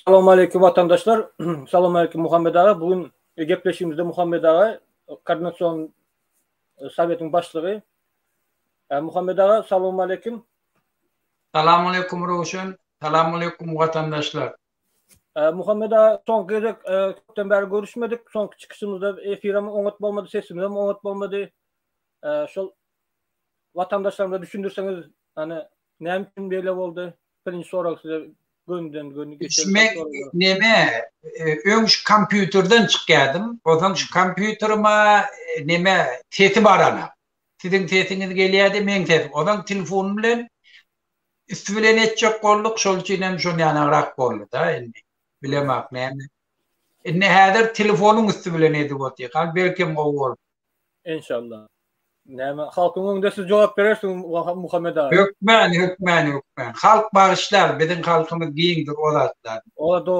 Selamun Aleyküm vatandaşlar. Selamun Aleyküm Muhammed Ağa. Bugün gepleşimizde Muhammed Ağa, Koordinasyon Sovyet'in başlığı. Muhammed Ağa, selamun Aleyküm. Selamun Aleyküm Roşun. Selamun Aleyküm vatandaşlar. Muhammed Ağa, son gezek köpten beri görüşmedik. Son çıkışımızda efirimi oňatma bolmady, sesimiz oňatma bolmady. Şol vatandaşlarımda düşündürseniz, hani näme üçin beýle boldy? Birinji sorak size göndü geçirmek. Neme öňüş kompýuterden çykýardym. Odan şu kompýuterime neme teti barana. Sizin tetiniz gelýärdi, men tetim. Odan telefonum bilen üstübilen etjek bolduk, şol üçin şonu ýanarak boldy da endi. Bilemek näme. Ne häzir telefonum üstübilen edi boldy. Kal belkim gowul. İnşallah. Näme halkyň öňünde siz jogap berersiň Muhammed Ağa. Hökmen. Halk bağışlar, bizim halkymyz giňdir o zatlar.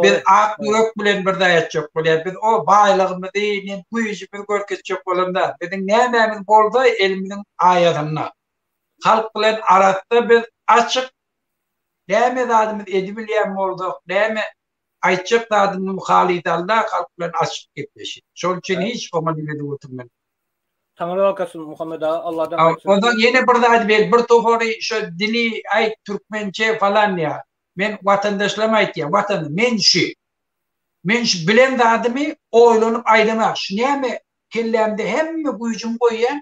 Biz ak ýürek bilen bir daýatjak bolýar. Biz o baýlygymyzy, güýjümizi görkezjek bolamda. Bizim nämämiz bolsa elimiziň aýadyna. Halk bilen arasynda biz açyk näme zadymyz edip bilýän boldyk, näme aýtjak zadymyz muhalidalda halk bilen açyk gepleşik. Şol üçin hiç gomany edip oturman. Tanrı alkasın Muhammed Ağa, Allah'tan kaçsın. O da yine burada bir tofori şu dili ay Türkmençe falan ya. Men vatandaşlarıma aytýan, men şu bilen adamı oýlanyp aýdana. Näme kellemde hemme güýjüm goýýan,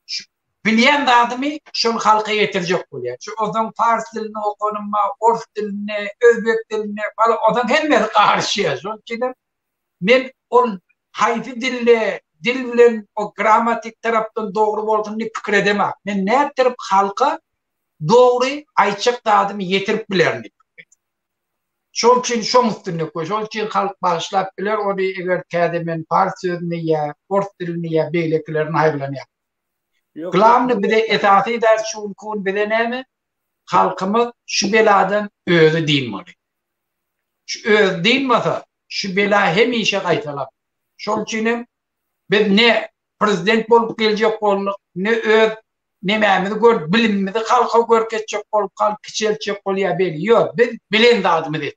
şu bilýän adamı şol halka ýetirjek bolýar. Şu odan fars dilini okunma, orf dilini, özbek dilini falan odan hemme garşy. Şol üçin men ol haýfy dil bilen o gramatik tarapdan dogry boldygyny pikir edemem. Men nätirip halka dogry aýtjak zadymy ýetirip bilerni. Şol üçin şo üstünde goý. Şol üçin halk bagyşlap biler, ony eger käde men fars sözüni ýa orf dilini ýa beýleklerini aýrlanýar. Glavny bide esasy ders şu kun bide näme? Halkymyz şu beladan özü diýmeli. Şu öz diýmasa şu bela hemişe gaýtalap. Şol üçin biz ne prezident bolup geljek boldyk, ne öz nemämizi gör, bilimimizi halka görkezjek bolup, halk kiçeltjek bolýar beli. Ýok, biz bilen zadymyz.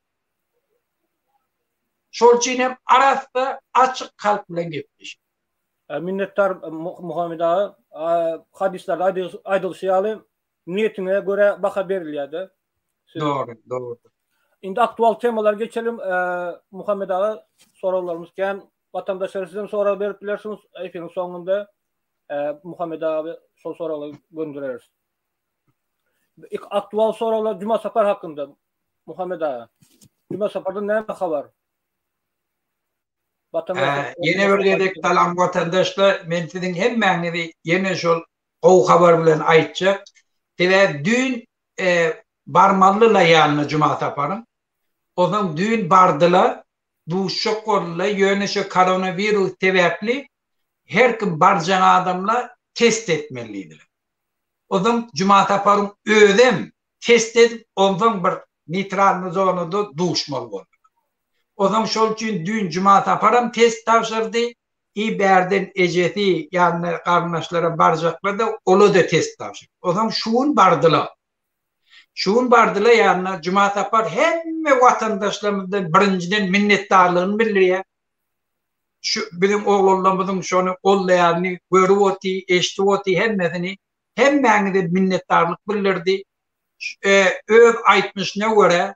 Şol üçin arasynda açyk halk bilen gepleşik. Minnettar Muhammed Ağa, hadislerde aýdylşýaly niýetine göre baka berilýärdi. Doğru. Indi aktual temalar geçelim. Muhammed Ağa, soralarımız ken vatandaşlar sizden soru berip bilersiniz. Efendim sonunda Muhammed abi soruları göndeririz. Aktual sorular Cuma Safar hakkında. Muhammed abi. Cuma Safar'da ne haber? Yine bir dedek talam vatandaşlar men sizin hemmäňizi yine şol o haber bilen aýtjak. Tebe dün barmallyla ýanyna Cuma Safar'ın. Oňa dün bardylar. Bu şokolla yönüşü koronavirüs sebepli her kim barjan adamla test etmelidirler. Odan Cuma Safar'ın ödem test edip ondan bir nitral zonada duşmalı oldu. Odan şol üçün dün Cuma Safar'ın test tapşırdı. İberden ejeti yani kardeşlere barjakla da olu da test tapşırdı. Odan şuun bardylar ýanyna Cuma Safar hemme watandaşlarymyzdan birinciden minnetdarlygyny bildirýär. Şu bizim oglanlarymyzyň şonu gollaýany görüp oty, eşitip oty hemmesini hemmäňize minnetdarlyk bildirdi. Öz aýtmyşyna göre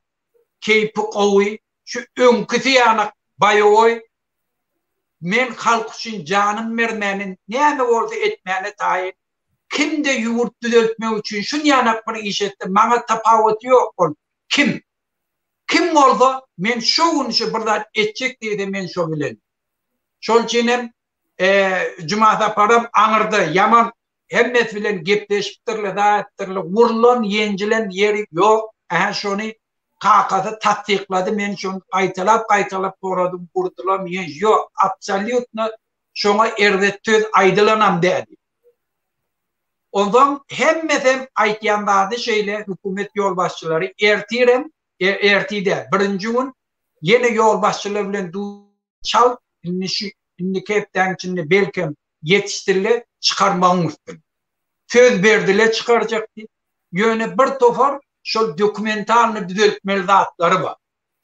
keýpi gowy, şu öňküsi ýanak baýoy men halk üçin janym bermänin näme bolsa etmäni taýin. Kimde yurt düzeltmek için şun yanak bir iş etti. Bana tapawut yok. Kim oldu? Men şoğun işi buradan etcek diye de men şo bilen. Şol üçin Cuma Safar'ım aňyrdy. Yaman hemmet bilen gepleşipdirler, daýatdyrlar. Wurlan, ýenjilen ýeri yok. Şonu kakasy tatbiklady. Men şonu gaýtalap soradym, gurdulam. Yok, absolutna şoňa erdetöz aýdylanam dedi. Ondan hemmesem aýtýanlardy şeýle hökümet ýolbaşçylary ertide birinji gün ýene ýolbaşçylar bilen çal inni kepden belkem yetişdirile çıkarmaň üstün. Söz berdiler çıkarjakdy. Ýöne bir tofar şol dokumentalny düzeltmeli zatlary bar.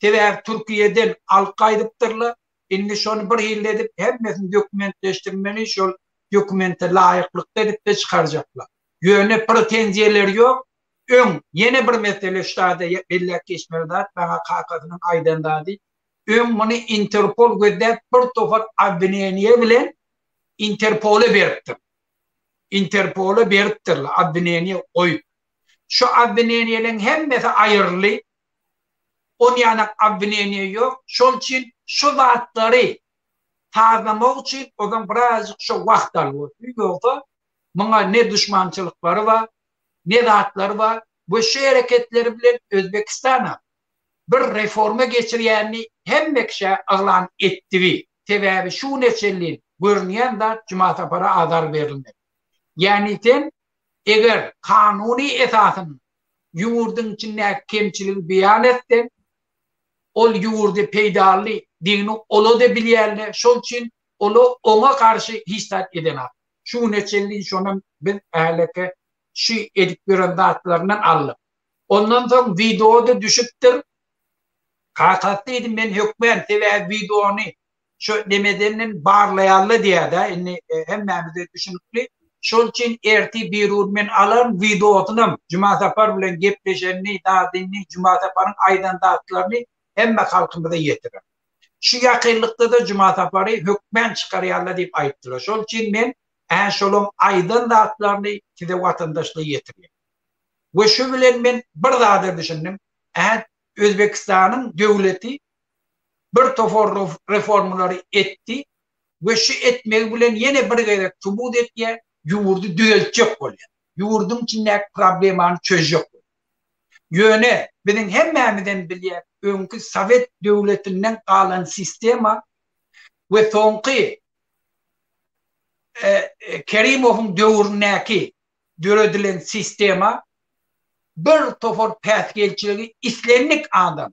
Teber Türkiye'den alqaydıptırlar. Indi şonu bir hil edip hemmesini dokumentleştirmeli, şol dokumente layıklıkta edip de çıkaracaklar. Yöne pretenziyeler yok. Yine bir mesele ştada bellek geçmelidir. Bana kakasının aydındadı. Bunu Interpol gözde bir tofar abineniye bilen Interpol'e beriptir. Interpol'e beriptirler. Abineniye koyup. Şu abineniyelerin hemmesi ayırlı. On yanak abineniye yok. Şol için şu zatları tazlamak için o zaman birazcık şu vakt alıyor. Yoksa bana ne düşmançılıkları var, ne zatları var. Bu şu hareketleri bile Özbekistan'a bir reforma geçiriyeni hem mekşe ağlan ettiği sebebi şu neçelliğin görünen de cemaate para azar verilmedi. Yani sen eğer kanuni esasın yurdun içinde kemçiliği beyan ettin, ol yurdu peydarlı dini olu da bilyerler. Şol için olu ona karşı hisset edemez. Şu neçelliğin şuna ben ehleke şu ediklerin dağıtlarından aldım. Ondan sonra videoda düşüptür. Kakatlıydım ben hükmen ve videonu şu demedenin barlayarlı diye de hemmemize düşünüklü. Şol için erti bir urmen alan videotunum. Cuma Zapar bilen gepleşenini, dağdini, Cuma Zapar'ın aydan dağıtlarını hemme halkımıza yetirir. Şu yakınlıkta da Cuma Zapar'ı hükmen çıkarıyarlı deyip ayıttılar. Şol için ben şolun aydan dağıtlarını size vatandaşlığı yetiriyor. Ve şu bilen ben bir daha da düşündüm. Özbekistan'ın devleti bir tofor reformları etti ve şu etmek bilen yine bir gayret subut etkiye yurdu düzeltecek oluyor. Yurdun içindeki problemini çözecek oluyor. Yöne bizim hemmemizden bilen önkü Sovet devletinden kalan sistema ve sonki Kerimov'un dövründeki döredilen sistema bir tofor peskelçiliği İslamik adam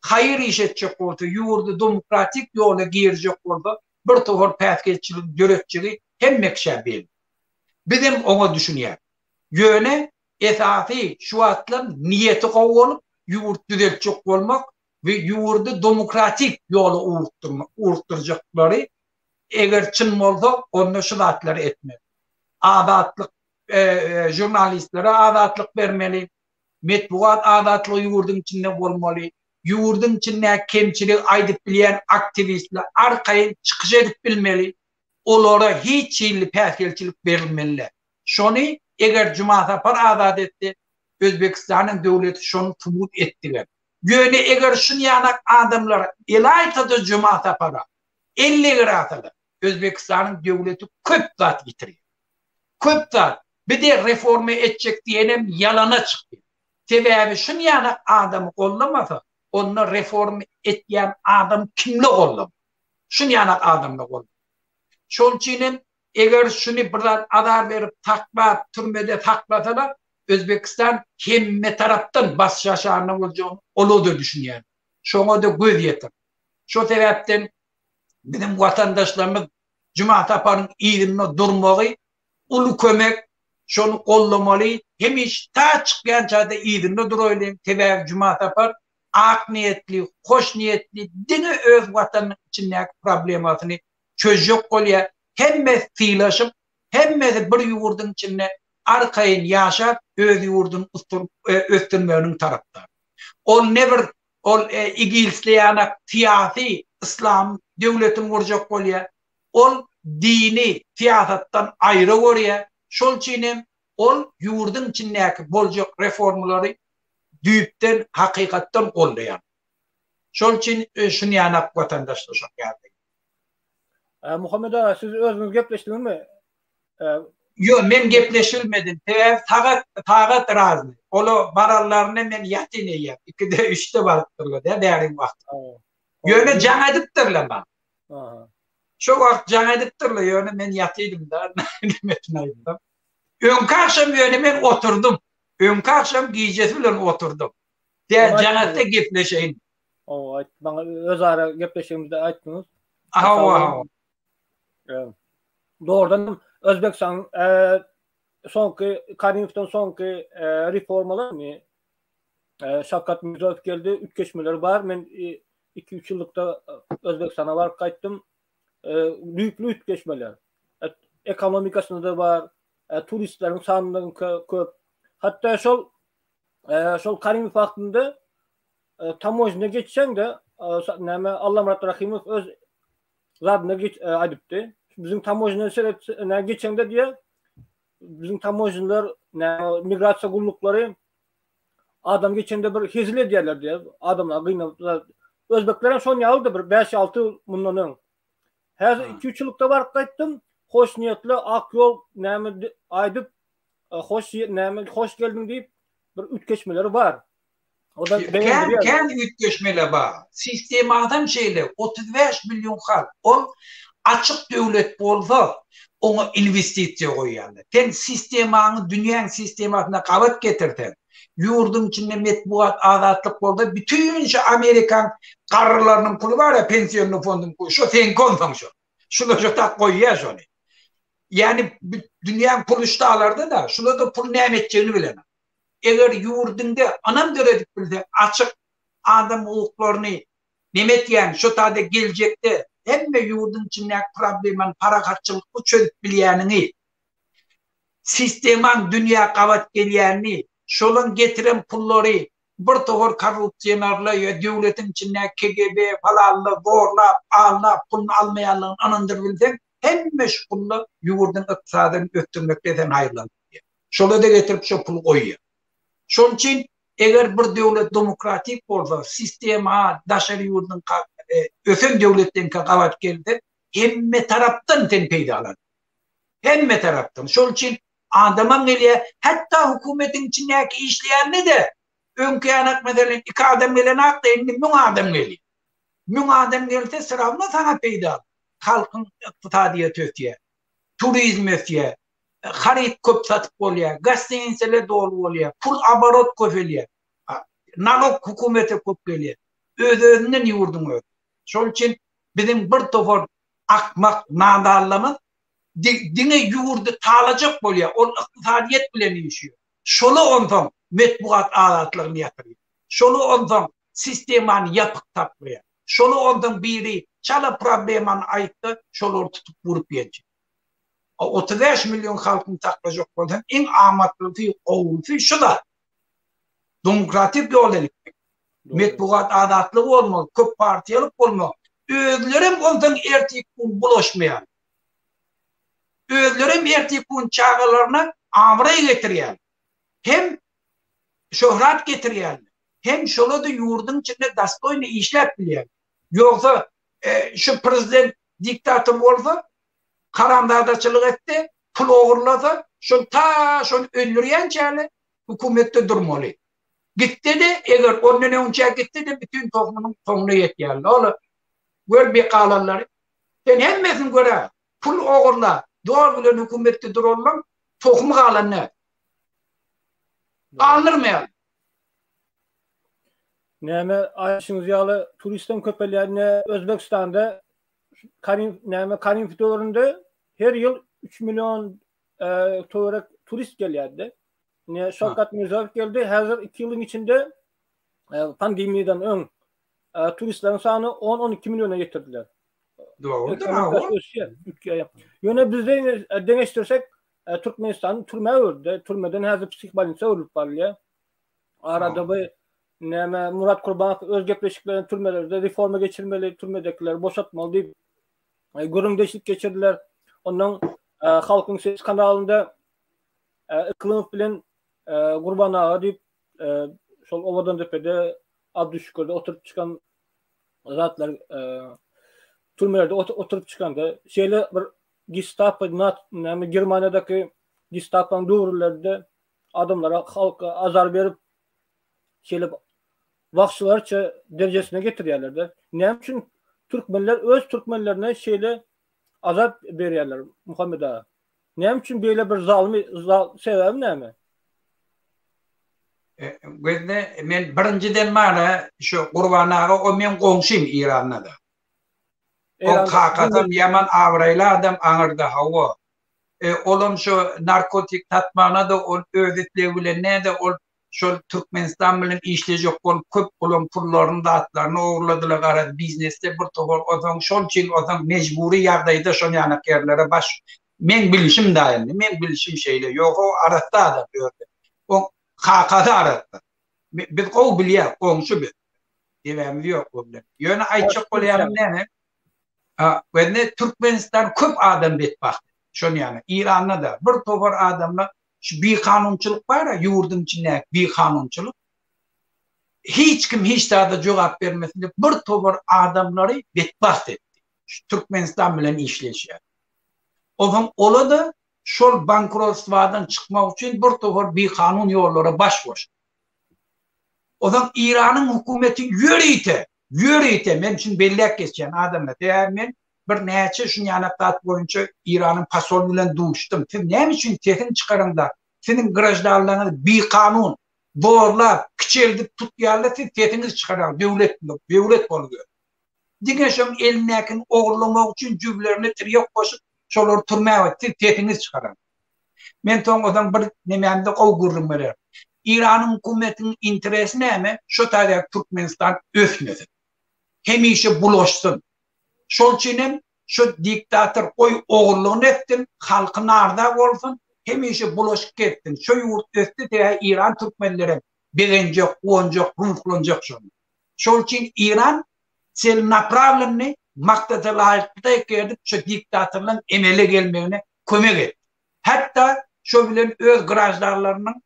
hayır iş edecek oldu, yurdu demokratik yola girecek oldu, bir tofor peskelçiliği, döretçiliği hem mekşebil. Bizim ona düşünüyor. Yöne esası şu atlan niyeti olup yurt düzeltecek olmak ve yurdu demokratik yola uğurtturacakları eğer çın olsa onu şu atları etmeli. Adatlık jurnalistlere adatlık vermeli. Metbuat adatlı yurdun içinde olmalı. Yurdun içinde kemçiliği aydıp bilen aktivistler arkaya çıkış edip bilmeli. Onlara hiç illi peskelçilik verilmeli. Şunu eğer Cuma Zapar adat etti, Özbekistan'ın devleti şunu subut ettiler. Yöne eğer şunu yanak adamlar elaytadı Cuma Zapar'a 50 liratalı Özbekistan'ın devleti köp zat getiriyor. Köp zat. Bir de reformu edecek diyenem yalana çıktı. Sebebi şunu yanak adamı kollamasa onu reform etken adam kimle kollam? Şunu yanak adamla kollam. Şol için eğer şunu buradan adar verip takma, türmede taklasalar Özbekistan kemme taraftan bas şaşarına olacağını oludur düşünüyor. Şuna da göz yetir. Şu sebepten bizim vatandaşlarımız Cuma Zapar'ın iyiliğine durmalı, ulu kömek, şunu kollamalı, hem iş ta çıkan çağda iyiliğine duruyla sebebi Cuma Zapar ak niyetli, hoş niyetli, dini öz vatanın içindeki problematını çözecek oluyor. Hem de fiilaşıp, hem de bir yurdun içinde arkayın yaşar, öz yurdun üstünmenin taraftar. Ol never, ol İgilsleyanak siyasi İslam devletin vuracak oluyor. Ol dini siyasettan ayrı oluyor. Şol için ol yurdun içindeki bolcuk reformları düyüpten, hakikatten oluyor. Şol için şunu yanak vatandaşlar çok geldi. Muhammed Ağa, siz özünüz gepleştiniz mi? Yok, men gepleşilmedim. Tagat razı. Olu barallarını men yatineyim. 2'de 3'te balıktırlı da derin vakti. Yöne can ediptirle ben. Şu vakit can ediptirle yöne men yatıydım da. Önkü akşam yöne men oturdum. Önkü akşam giyeceğiz bilen oturdum. Cennette gepleşeyim. Bana öz ara gepleşeğimizde ayttınız. Aha. Doğrudan Özbekistan sonki Karimov'dan sonki reformalar mı Şavkat Mirziyoyev geldi. Üç geçmeler var. Men 2-3 yıllıkta Özbekistan'a varıp kayttım. Büyüklü üç geçmeler. Ekonomikasında da var. Turistlerin sanından köp. Hatta şol Karimov vaktinde tamojna geçsen de Allah Murat Rahimov öz zadına aydıptı. Bizim tamojna geçen de diye bizim tamojnalar migrasiya gullukları adam geçende bir hezile diyorlar diye adamlar kıynadılar. Özbeklerin son yaldı bir 5-6 bundan. Her 2-3 yıllıkta var kayttım. Hoş niyetli ak yol aydıp hoş geldin deyip bir üç geçmeleri var. O da kendi üç geçmeler var. Sistem adam şeyle 35 milyon halk. O açık devlet bolsa ona investisiya koyuyorlar. Sen sistemanı dünyanın sistemasına kavat getirdin. Yurdun içinde metbuat, azatlık bolda bütün şu Amerikan kararlarının pulu var ya pensiyonlu fondun pulu. Şu sen konsan şu. Şunu şu tak koyuyor şunu. Yani dünyanın pulu ştalarda da şunu da pul ne edeceğini bilemem. Eğer yurdunda anam dedik bildi açık adam hukuklarını nimet yani şu tadı gelecekte hem de yurdun içindeki problemin para kaççılıkı çözüp bilyenini sisteman dünya kavat gelyenini şolun getiren pulları bir toğur korrupsiyonlarla ya devletin içindeki KGB falanla zorla ağla pulunu almayanlığın anındır bilden hem şu pulla yurdun iktisadını öttürmekten hayırlanır. Şolu da getirip şu pulu koyuyor. Şunun için eğer bir devlet demokratik olsa sistema daşarı yurdun öfen devletten kavat geldi hemme taraftan peydalar. Hemme taraftan. Şunun için adamın geliyor hatta hükümetin içindeki işleyenli de ön kıyanak mesela iki adam gelen akta indi mün adam geliyor. Mün adam gelirse sıravına sana peydalar. Halkın iktisadiyet ötüye, turizm ötüye, harit köp satıp oluyor, gazeteciler dolu oluyor, pul abarot köfeliyor, nalog hükümete köp geliyor. Özünden yurdun öyle. Şol için bizim bir tofor akmak nadallımız dine yurdu talacak oluyor. O iktisadiyet bile yaşıyor. Şolu ondan metbuat alatlarını yapıyor. Şolu ondan sistemanı yapıp taplıyor. Şolu ondan biri çala probleman ayıttı, şolu tutup vurup yiyecek. 35 milyon halkın takılacak olan en amatlı oğultu şu da demokratik yol elikmek. Metbuat adatlı olmalı, köp partiyalık olmalı. Özlerim ondan ertik kun bulaşmayan. Özlerim ertik kun çağılarına amrayı getiriyen. Hem şöhret getiriyen. Hem şöyle de yurdun içinde dastoyunu işlet bilen. Yoksa şu prezident diktatör olsa karamdağdaçılık etti, pul oğurladı, şunu öldüren çağlı hükümette durmalı. Gitti de, eğer onun önce gitti de bütün toplumun sonuna yetti. Oğlum, gör bir kalanları. Ben hemmesin göre, pul oğurla, doğru bilen hükümette dururlar, tohumu kalan ne? Alınır mı yani? Neme Ayşınız yağlı turistin köpelerine Özbekistan'da Karim Fitörü'nde her yıl 3 milyon turist geliyordu. Şavkat Mirziyoyev geldi. Hazır 2 yılın içinde pandemiden ön turistlerin sayını 10-12 milyona getirdiler. Doğru. Yine biz de deneştirsek Türkmenistan'ın türme öldü. Türmeden hazır psikbalinize ölüp var ya. Arada bir Murat Kurbanov özgepleşiklerin türmelerde reforma geçirmeli, türmedekiler boşaltmalı deyip göründeşlik geçirdiler. Ondan halkın ses kanalında Iklimov bilen Kurban Ağa deyip sol Ovadan Tepe'de Abdüşşükür'de oturup çıkan zatlar türmelerde oturup çıkan da şeyle bir Gestapo Germanya'daki Gestapo'nun doğrularda adamlara halka azar verip şeyle vakşılarça derecesine getiriyorlardı. Ne için Türkmenler öz Türkmenlerine şeyle azap veriyorlar Muhammed Ağa. Ne için böyle bir zalimi sebebi ne mi? Men birinciden mana şu Kurban Ağa o men komşum İran'da da. O hakikaten Yaman avrayla adam anırda hava. Olum şu narkotik tatmana da o öğütleviyle ne de o şol Türkmenistan bilen işlejek bolup köp bolan pullarını dağıtlarını oğurladılar gara bizneste bir togol odan şol için odan mecburi ýagdaýda şol ýanakýarlara baş men bilişim daýyndy men bilişim şeýle ýok o aratda da gördü o hakada aratda biz gow bilýär goňşy bir dewem ýok o bilen ýöne aýtjak bolýarym näme wenne Türkmenistan köp adam betbaht şol ýany İran'da da bir togor adamlar şu bir kanunçuluk var ya yurdun içinde bir kanunçuluk. Hiç kim hiç daha da cevap vermesinde bir topar adamları bedbaht etti. Şu Türkmenistan bilen işleşiyor. O zaman ola da şol bankrotvadan çıkmak için bir topar bir kanun yollara başvur. O zaman İran'ın hükümeti yürüyte. Men için bellek geçen adamla değermen bir neçe şun yanaktat boyunca İran'ın pasol bilen duştum. Siz ne için tekin çıkarında senin grajdarlarına bir kanun borla küçeldi tutyarla siz tetiniz çıkaran devlet oluyor. Digeşem elnekin oğurlamak için cüblerini triyok koşup şolar turmaya var. Siz tetiniz çıkaran. Men ton odan bir nemende kovgurrum verir. İran'ın hükümetinin interesi neyme? Şu tarih Türkmenistan öfmesin. Hemişe bulaşsın. Şol için şu diktatör oy oğurluğunu ettin, halkın arda olsun, hemişe bulaşık ettin. Şu yurt öfti de İran Türkmenlere beğenecek, oğunacak, rumkulunacak şunu. Şol için İran senin napravlını maktatılı halkta ekledip şu diktatörlerin emele gelmeyene kömek et. Hatta şu bilen öz grajdarlarının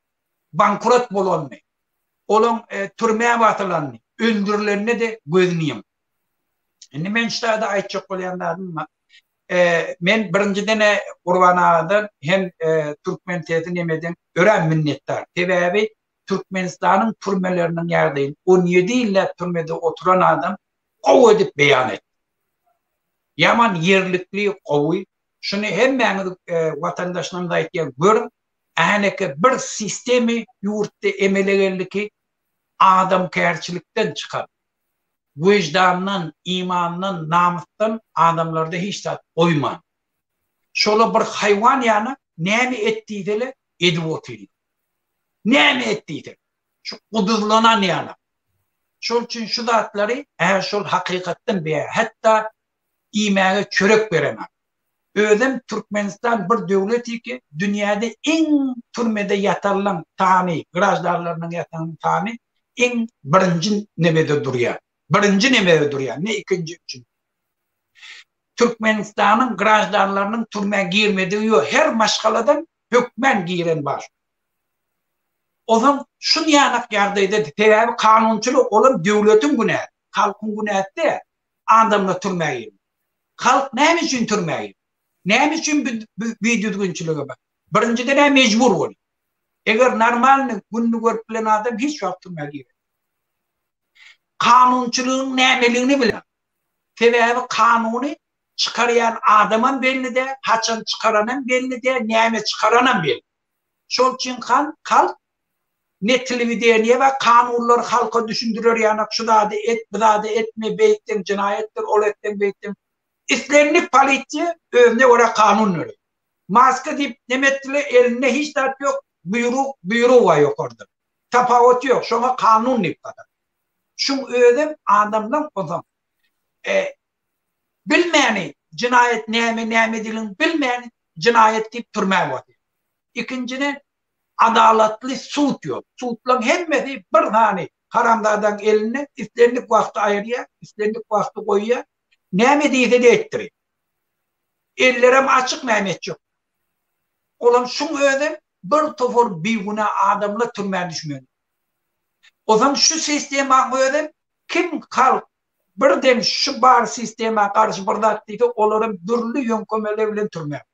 bankrot bolanını, olan türmeye batılanını, öldürülerini de gözünüyüm. Şimdi men şurada aytjak bolýanlarym men birinciden Urban ağadan hem Türkmen tetin emeden ören minnettar. Sebebi Türkmenistan'ın türmelerinin ýerdeýin 17 ýyl türmede oturan adam gowy edip beýan etdi. Yaman yerlikli gowy. Şunu hemmeňiz watandaşlarymyza aýtýar görün. Ähneke bir sistemi ýurtda emelegenligi adam kärçilikden çıkar. Vicdandan, imandan, namusdan adamlarda hiç tat oyman. Şola bir hayvan yani näme etdiýdile edip oturýar. Näme etdiýdile. Şu kuduzlanan yani. Şol için şu zatları şol hakykatdan beýär. Hatta imäge çörek beremem. Özüm Türkmenistan bir döwleti ki dünyada en türmede yatarlan tani, grajdarlarynyň yatan tani en birinci nebede durýar. Birinci nemede durýar, ne ikinci, üçüncü. Türkmenistan'ın grajdarlarının türme girmediği yok. Her maşgaladan hükmen giren var. O zaman şunu yanak yardaydı. Tevabi kanunçuluk olan devletin günahı. Halkın günahı de adamla türme girin. Halk ne için türme girin? Ne için bir düzgünçülüğü var? Birincide ne mecbur oluyor. Eğer normal günlük görülen adam hiç vakit türme girin. Kanunçuluğun nämeliğini bilen. Sebebi kanunu çıkarayan adamın belli de, haçan çıkaranın belli de, näme çıkaranın belli. Şol için halk ne televizyoniye ve kanunlar halka düşündürür yani şu da et, bu da etme, beyttin, cinayettir, ol ettin, beyttin. İslerini palitçi, övne ora kanun öyle. Maske deyip demetli eline hiç dert yok, buyruğu var yok orada. Tapavut yok, şuna kanun ne kadar. Şu ödem adamdan o zaman bilmeyeni cinayet näme dilin bilmeyeni cinayet deyip türmeye var. İkincine adaletli suut yok. Suutlan hemmeti bir tane haramlardan eline istenlik vakti ayırıyor, istenlik vakti koyuyor. Näme deyse de ettiriyor. Ellerim açık Mehmet yok. Olan şu ödem bir tofor bir güne adamla türmeye düşmüyor. O zaman şu sisteme koyalım, kim halk birden şu bar sisteme karşı bırdaktıydı, onların dürlü yönkömeler bilen türme.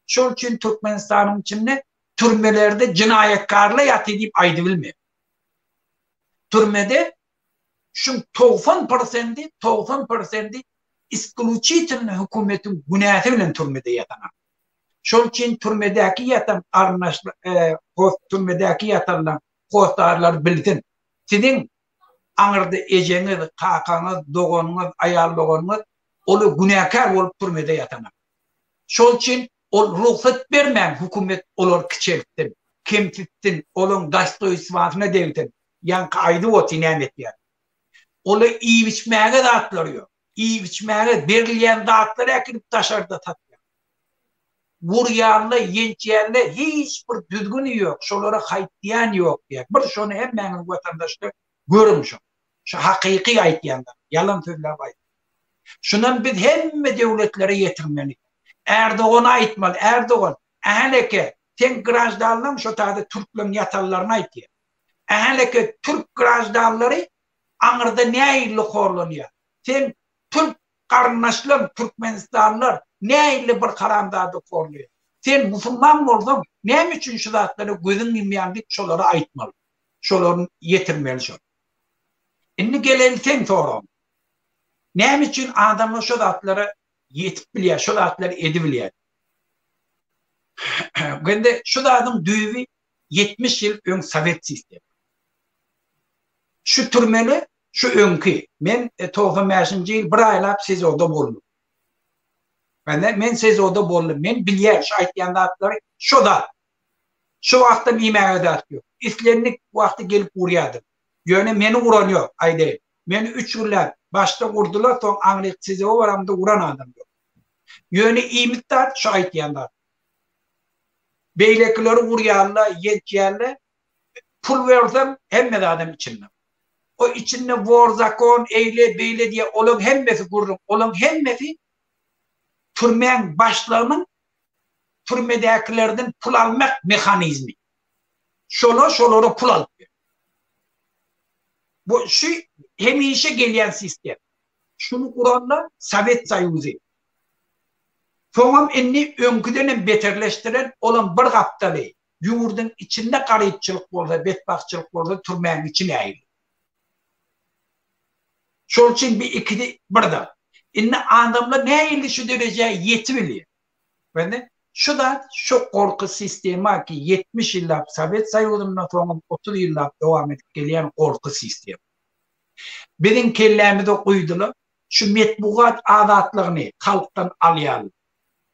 Şol için Türkmenistan'ın içinde türmelerde cinayetkarla yat edip aydı bilmiyor. Türmede şu 90% isключительно hükümetin günahı bilen türmede yatanan. Şol için türmedeki yatan türmedeki yatanlar, kohtarlar bilsin. Sizin anırda ejeniz, kakanız, doğanınız, ayarlığınız onu günahkar olup türmede yatanar. Şol için ruhsat vermeyen hükümet olur kiçelttir. kemtittin olun Dostoyevski'ne devletin yankı aydı o tinamet yani. Ola iyi biçmeye dağıtları yok. İyi biçmeye verilen dağıtları ekip taşarda tatlı. Vur yerle, yenç yerle hiçbir düzgünü yok. Şolara haytiyan yok diye. Bir şunu hemen vatandaşlar görmüşüm. Şu hakiki haytiyanlar. Yalan sözler var. Şundan biz hem devletlere yetirmeli. Erdoğan'a aitmalı. Erdoğan, ehleke sen grajdanlarım şu tarzda Türklerin yatallarına aitiyor. Ehleke Türk grajdanları anırda ne ayırlı korlanıyor. Sen Türk karnaşlar, Türkmenistanlar ne ayırlı bir karandadı korluyor. Sen Müslüman oldun. Ne için şu zatları gözün imyandık şolara aitmalı. Şoların yetirmeli şu. Şimdi gelelim sen sorum. Ne için adamı şu zatları yetip biliyor, şu zatları edibiliyor. Şimdi şu zatın düğümü 70 yıl ön Sovet sistemi. Şu türmeli, şu önkü. Men 95 yıl bir aylap siz orada boldum. Men siz orada boldum. Men biliyor şu aytyanda atları şu da. Şu vakti yemeğe de atıyor. İslenlik vakti gelip uğrayadım. Yöne meni uğranıyor. Ayde. Meni 3 yıllar başta vurdular. Son anlık size o varamda uğran adam yok. Yöne iyi miktar şu aytyanda. Beylekileri uğrayarlar, yetkiyerler. Pul versem hem de adam içinden. O içinde var zakon, eyle, beyle diye olan hemmesi kururum. Olan hemmesi türmen başlarının türmedekilerden pul almak mekanizmi. Şolara pul alıyor. Bu şu hem işe gelen sistem. Şunu kuranlar Sovet Soyuzu. Sonra enni önküden beterleştiren olan bir kaptalı yurdun içinde garipçilik olsa, bedbahtçılık olsa türmenin içine ayrılır. Şol için bir ikili burada. İnne adamlar ne ayrılır şu dereceye yetmeli. Yani şu da şu korku sistemi ki 70 yıllar Sovet Soyuzu'ndan sonra 30 yıllar devam edip gelen korku sistemi. Benim kellerimi de koydular. Şu metbuat adatlarını halktan alayalım.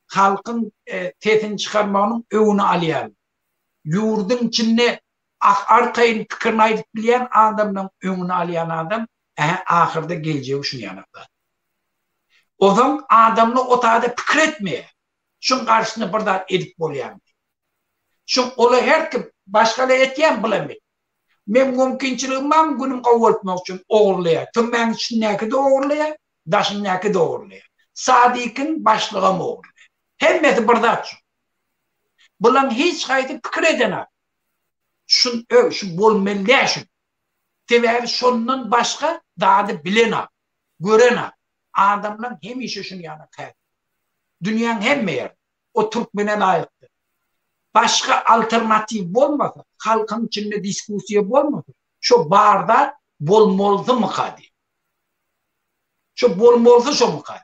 Halkın sesini çıkarmanın övünü alayalım. Yurdun içinde arkayın fikrini ayıp bilen adamın övünü alayan adam ahırda geleceği şunu yanıtlar. O zaman adamla o tağda fikir etmeye. Şunun karşısında burada edip bolayan. Şun ola her kim başkaları etiyen bilemez. Men mümkünçiliğim var günüm kavultmak için oğurlaya. Tümmen içindeki de oğurlaya, daşındaki de oğurlaya. Sadikin başlığı mı oğurlaya? Hemmeti burada açın. Bulan hiç kaydı fikir edene. Şu bolmeliye şun. Tever şunun başka daha da bilene, görene. Adamlar hem işi şun yana kaydı. Dünyanın hem yer. O Türkmen'e layıktır. Başka alternatif olmasa, halkın içinde diskusiye olmasa, şu barda bolmoldu mu kadi? Şu bolmoldu şu mu kadi?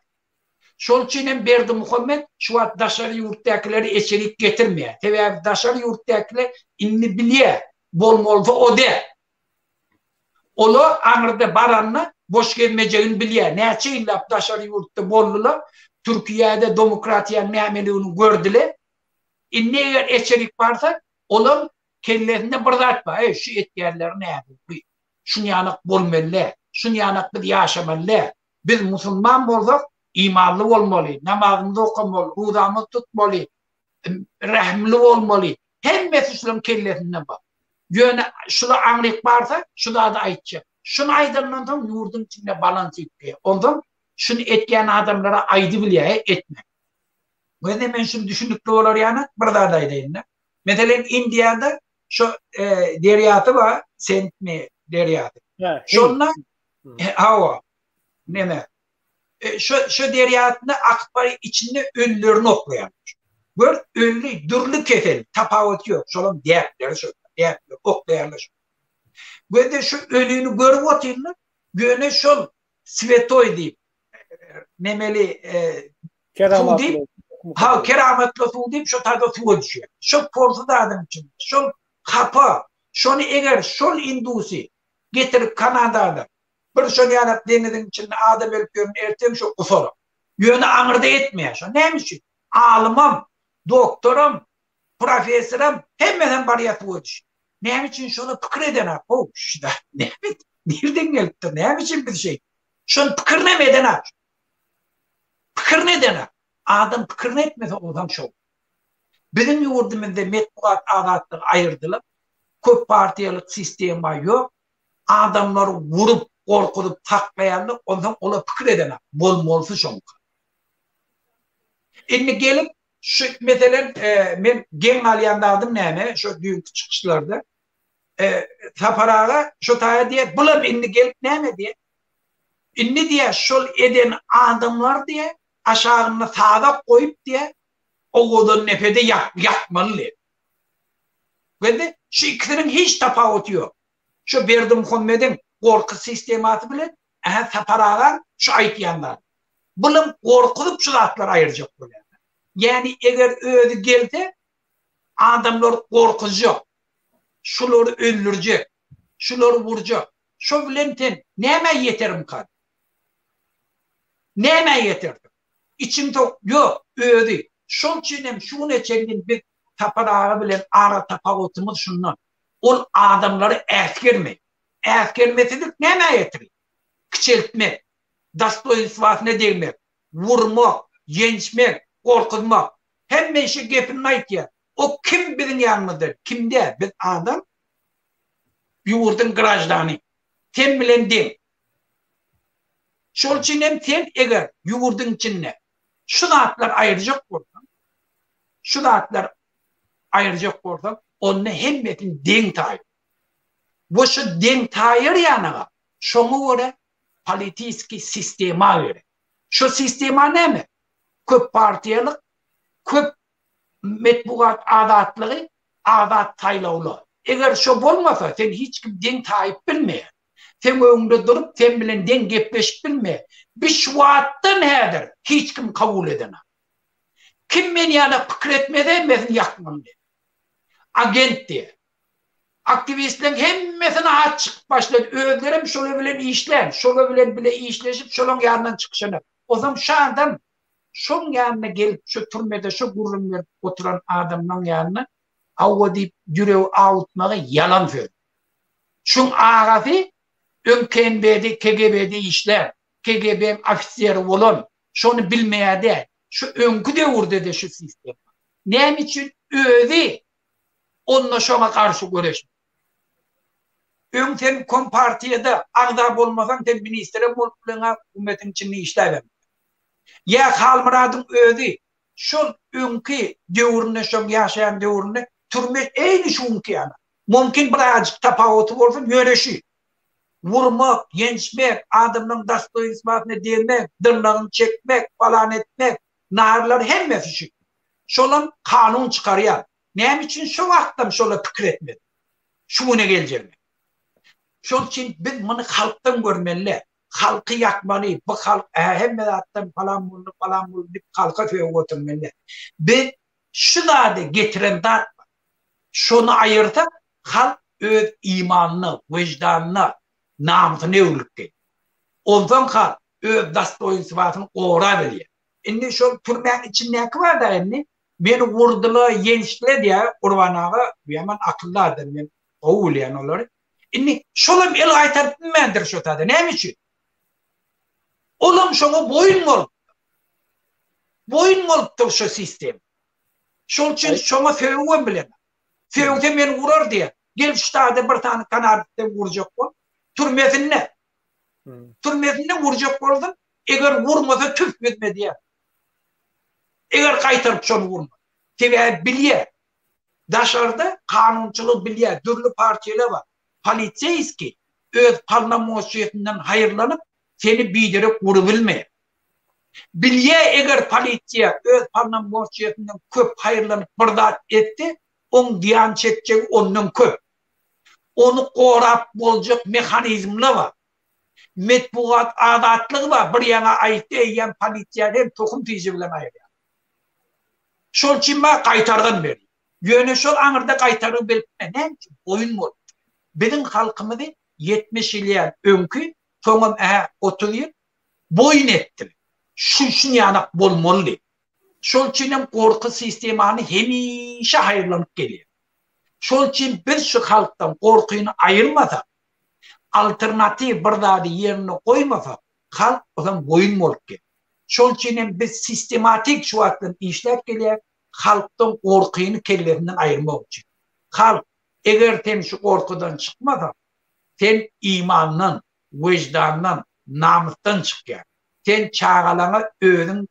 Şol için berdi Muhammed, şu at daşarı yurttakileri eçerik getirmeye. Tabi daşarı yurttakiler inni biliye, bolmoldu o de. Olu anırda baranla boş gelmeyeceğini biliye. Neçe illa daşarı yurtta bollular, Türkiye'de demokratiya nemeliğini gördüler. İnne eğer eçerik varsa olan kellerinde bırdatma. Şu etkiyerler ne yapıyor? Şunu yanık bolmalı, şunu yanık bir yaşamalı. Biz Müslüman olsak imanlı olmalı, namazımızı okumalı, ruzamızı tutmalı, rahimli olmalı. Hem mesusulun kellerinde bak. Yöne şunu anlayıp varsa şunu da aytacak. Şunu aydınlan tam yurdun içinde balans etkiyor. Ondan şunu etkiyen adamlara aydı bile etme. Bu yüzden ben şimdi düşündükleri olur yani burada da edeyim. Mesela India'da şu deryatı var. Sent mi deryatı? Şunlar hava. Ne mi? Şu deryatında akbari içinde ölülerini okuyormuş. Böyle ölü, dürlü kefeli, tapavut yok. Şunun değerleri şu. Değerleri, oklayarlar şu. Böyle şu ölüyünü görüp otuyorlar. Böyle şu svetoy deyip nemeli su deyip kerametli su deyip şu tarzda su düşüyor. Şu porsu da adam için. Şu kapı. Şunu eğer şu indusi getirip Kanada'da bir şunu yanıp denizin içinde adam ölüp görün ertem şu kusuru. Yönü anırda etmiyor. Şu neymiş? Alımım, doktorum, profesoram hemmeden bariyatı koyduş. Ne için şunu pikir edene? O şurada. Nereden gelip de ne için bir şey? Şunu pikir ne edene? Pikir ne edene? Adam pikir ne etmese odan çok. Bizim yurdumuzda metbuat adatları ayırdılar. Köp partiyalık sistema yok. Adamları vurup, korkutup, taklayanlar ondan ola pikir edene. Bol şonka. Şimdi gelip şu mesela ben gen alyanlardım neyme şu dünkü çıkışlarda Taparağa şu taya diye bulam indi gelip neyme diye indi diye şol eden adamlar diye aşağına sağda koyup diye o kodun nefede yakmalı. Ve de şu ikisinin hiç tafavut yok. Şu Berdi Muhammed'in korku sistematı bile Taparağa şu ayıtyanlar. Bulam korkutup şu zatlar ayıracak böyle. Yani eğer öyle geldi adamlar korkacak. Şuları öldürecek. Şuları vuracak. Şu bilenten neyme yeterim kad? Neyme yeterdim? İçimde yok öyle. Şun çinem şunu çengin bir taparağı bilen ara tapağıtımız şundan. Ol adamları eskerme. Eskermesilik neyme yetirir? Küçeltme. Dostoyevski ne demek? Vurmak, yençmek, korkutmak. Hem işi gepin ya. O kim bizim yanımızdır? Kimde? Biz adam yurdun grajdanı. Sen bilen değil. Şol için hem sen eğer yurdun içinde şu dağıtlar ayıracak oradan. Şu dağıtlar ayıracak oradan. Onun hemmetin denk tayır. Bu şu denk tayır yanına. Şunu göre politiski sistema göre. Şu sistema ne mi? Köp partiyalık, köp metbuat adatları, adat taylavlı. Eğer şu olmasa sen hiç kim den tayip bilmeye. Sen önünde durup sen bilen den gepleşip bilmeye. Bir şuattan nedir? Hiç kim kabul edene. Kim beni yana fikir etmeden ben yakmam diye. Agent diye. Aktivistlerin hemmesine açık başladı. Öğlerim şöyle bilen işler. Şöyle bilen bile işleşip şolun yanından çıkışını. O zaman şu adam şunun yanına gelip şu türmede şu gururun verip oturan adamın yanına avva deyip yüreği avutmağı yalan söylüyor. Şun ağası ÖKNB'de, KGB'de işler. KGB'nin afisleri olan şunu bilmeye de şu önkü de vurdu de şu sistem. Ne için öyle onunla şuna karşı görüşmüyor. Sen kompartiyede ağda olmasan sen ministere mulkuluna hükümetin içinde işler. Ya Halmurad'ın ödü şu ünki devrinde şu yaşayan devrinde türme aynı şu ünki yani. Mümkün birazcık tapavutı olsun yöreşi. Vurmak, yençmek, adamın Dostoyevski'ne demek, dırnağını çekmek, falan etmek, narlar hemmesi şu. Şolun kanun çıkarıyor. Ne için şu vaktim şöyle fikir etmedi. Şu ne geleceğini. Şunun için biz bunu halktan görmeli. Halkı yakmalı. Bu halk hem de attan falan buldu deyip halka köye oturmalı. Ben şu da getiren de şunu ayırtıp halk öz imanını, vicdanını, namusunu evlilikte. Ondan halk öz Dostoyevski'nin uğra veriyor. Şimdi şu türmenin içinde ne var da şimdi? Beni vurdular, yeniştiler diye Urvanağa hemen akıllardır. Ben oğul yani onları. Şimdi şolum el aytarıp mendir şu tadı. Ne için? Oğlum şuna boyun olup. Boyun olup şu sistem. Şol için şuna fevğen bilen. Fevğen beni vurur diye. Gelip şu tadı bir tane kanarlıkta vuracak o. Türmesine. Türmesine vuracak oldum. Eğer vurmasa tüf etme diye. Eğer kaytarıp şunu vurma. Tabi biliyor. Dışarıda kanunçılık biliyor. Dürlü partiyeler var. Politseyski öz parlamentosiyyetinden hayırlanıp seni bilerek vurabilmeye. Bilye eğer polisiye öz parlamentosiyyetinden köp hayırlanıp bırdat etti, on diyan çekecek onun köp. Onu korap olacak mekanizmler var. Metbuat adatlığı var. Bir yana ait eyen polisiye hem tokum teyze bilen ayırıyor. Şol için bana kaytardan veriyor. Yöne şol anırda kaytarı belirtme. Ne için? Oyun mu? Bizim halkımızı 70 yıl önkü sonum 30 yıl boyun etti. Şun yanak bolmalı. Şol üçin korku sistemany hemişe hayırlanıp gelýär. Şol üçin biz şu halkdan korkuýuny ayırmasak, alternatif bir zady ýerine goýmasak, halk odan boyun bolup gelýär. Şol üçin biz sistematik şu wagtdan işläp gelýär, halkdan korkuýuny kellerinden ayırmak üçin. Halk eger sen şu korkudan çykmasa, sen imandan, vicdandan, namusdan çykýar. Sen çağalaňa özüň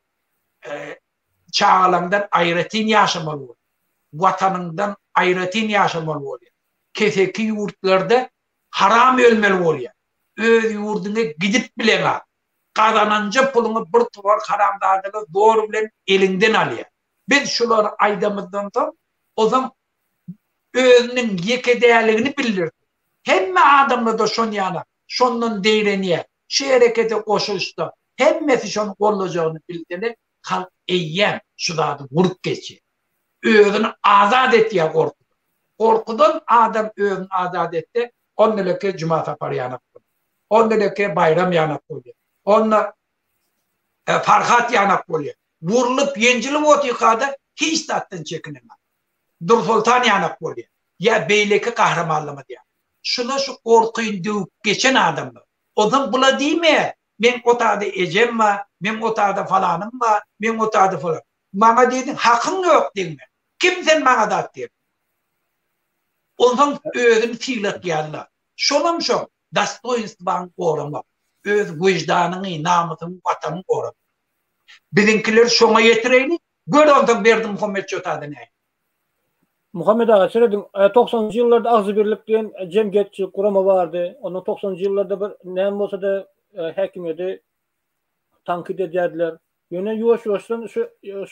çağalandan aýratyn ýaşamaly bol. Watanyndan aýratyn ýaşamaly bol. Keseki ýurtlarda haram ölmeli bolýar. Öz ýurduňa gidip bilen kazananca puluny bir tuvar haramdarlygy doğru bilen elinden alýar. Biz şular aýdamyzdan soň ozan özüniň ýekedäligini bildir. Hemme adamlar da şon ýana, şondan deýrenýär. Şu herekete goşulşda hemmesi şonu gollajagyny bildiler. Halk eýýän şu zady vurup geçýär. Özüni azad etýär korkudan. Korkudan adam özüni azad etdi. Ondeleke cuma saparı ýanyp bolýar. Ondeleke bayram ýanyp bolýar. Onna farhat ýanyp bolýar. Vurulup ýenjilip otýykada hiç tatdan çekinemez. Dur Sultan ýanyp bolýar. Ya beyleki kahramanlygy diýär. Şuna şu korkuýun döwüp geçen adamlar. Odan bula diýme. Men otada ejem var, men otada falanım var, men otada falan. Bana dedin, hakkın yok diýme. Kim sen bana da diýer? Ondan özünü fiilat ýarlar. Şonam şo, dostoýnstwaň goramak, öz wijdanyny, namusyny, watanyny goramak. Bizinkiler şoňa ýetireyli, gör ondan berdim Muhammed Çötady näme. Muhammed ağa, seredin 90-njy ýyllarda Agzy Birlik diýen jemgyýetçilik gurama bardy. Onda 90-njy ýyllarda bir näme bolsa da häkimiyeti tankit edýärdiler. Ýöne ýuwaş-ýuwaşdan şu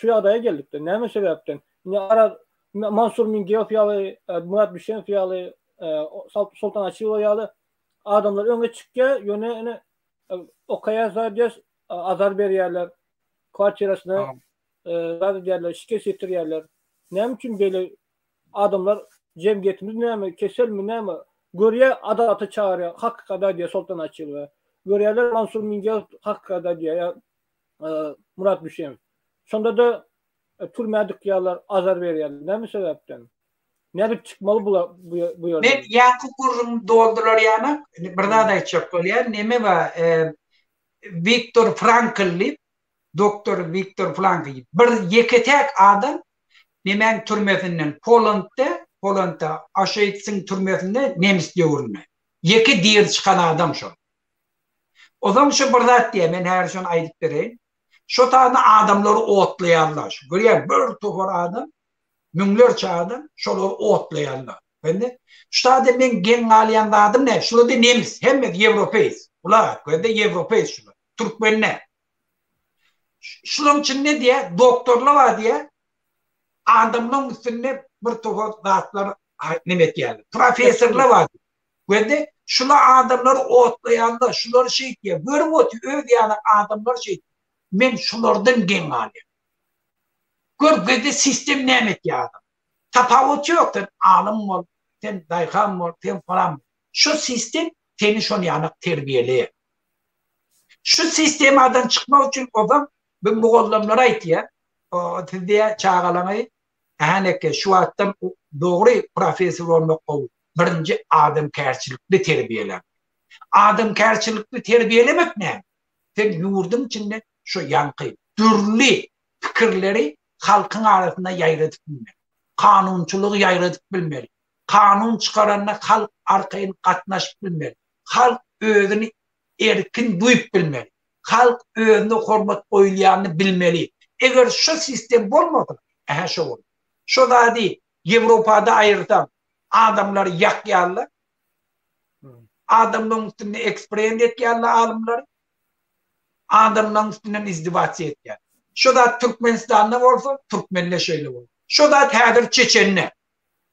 ýagdaýa geldik de. Näme sebäpden? Ara Mansur Mingeýow ýaly, Murat Bişen ýaly, Sultan Açyýew ýaly adamlar öňe çykýar, ýöne okaýa zadyas azar berýärler. Kwartirasyna zady diýerler, şikes etdirýärler. Näme üçin beýle adamlar jemgyýetimiz näme, keselmi näme? Görýär adaty çağırýar, hakykada diýe Sultan Açyýew. Görýärler Mansur Mingeýow hakykada diýe Murat Bişen. Şonda da türmädik ýalar azar berýärler. Näme sebäpden? Nädip çykmaly bu ýerde? Men ýaky gurrum doldular ýana, bir zada aýtjak bolýar. Neme ba Viktor Frankl'li, Doktor Viktor Frankl. Bir ýeketek adam nemen türmesinden Polandda Auschwitz'in türmesinde nemis döwründe. Ýeki diýer çykan adam şo. Ozam şu bir zat diye men her şonu aýdyp bereyim. Şu tane adamları otlayanlar. Görýär bir topar adam, müňlerçe adam şoları otlayanlar. Bende şu tane men gen alýan adam ne? Şular da nemis, hemme Ýewropeýs. Ular görde Ýewropeýs şular. Türkmenler. Şunun için ne diye? Doktorlar var diye adamların üstüne bir topar zatlar nimet geldi. Profesörler var diye. Görde şular adamları otlayanlar, şuları şey diye. Görüp otuyor, öyle yani adamlar şey. Men şulardan gen alýar. Görgede sistem nämet ýa-da. Tapawut ýok, sen alim bol, sen daýhan bol, sen falan. Şu sistem seni şonu ýanyk terbiýeleýär. Şu sistemadan çykmak üçin adam bu mugallamlar aýtýar. O diýe çağalany, haneke şu wagtdan dogry professor bolmak gowy. Birinji adamkärçilikli terbiýeler. Adamkärçilikli terbiýelemek näme? Sen ýurdun içinde şu yankı, türlü fikirleri halkın arasında yayratıp bilmeli. Kanunçuluğu yayratıp bilmeli. Kanun çıkaranına halk arkayın katnaşıp bilmeli. Halk özünü erkin duyup bilmeli. Halk özünü hormat oylayanını bilmeli. Eğer şu sistem olmadı, şu olur. Şu da değil, Avrupa'da ayırtan adamları yakyarlar. Adamların üstünde eksperiment etkiyarlar alimleri. Adamların üstünden izdivaç etken. Şu da Türkmenistan'da olsa, Türkmenle şöyle olur. Şu da tədir Çeçenle.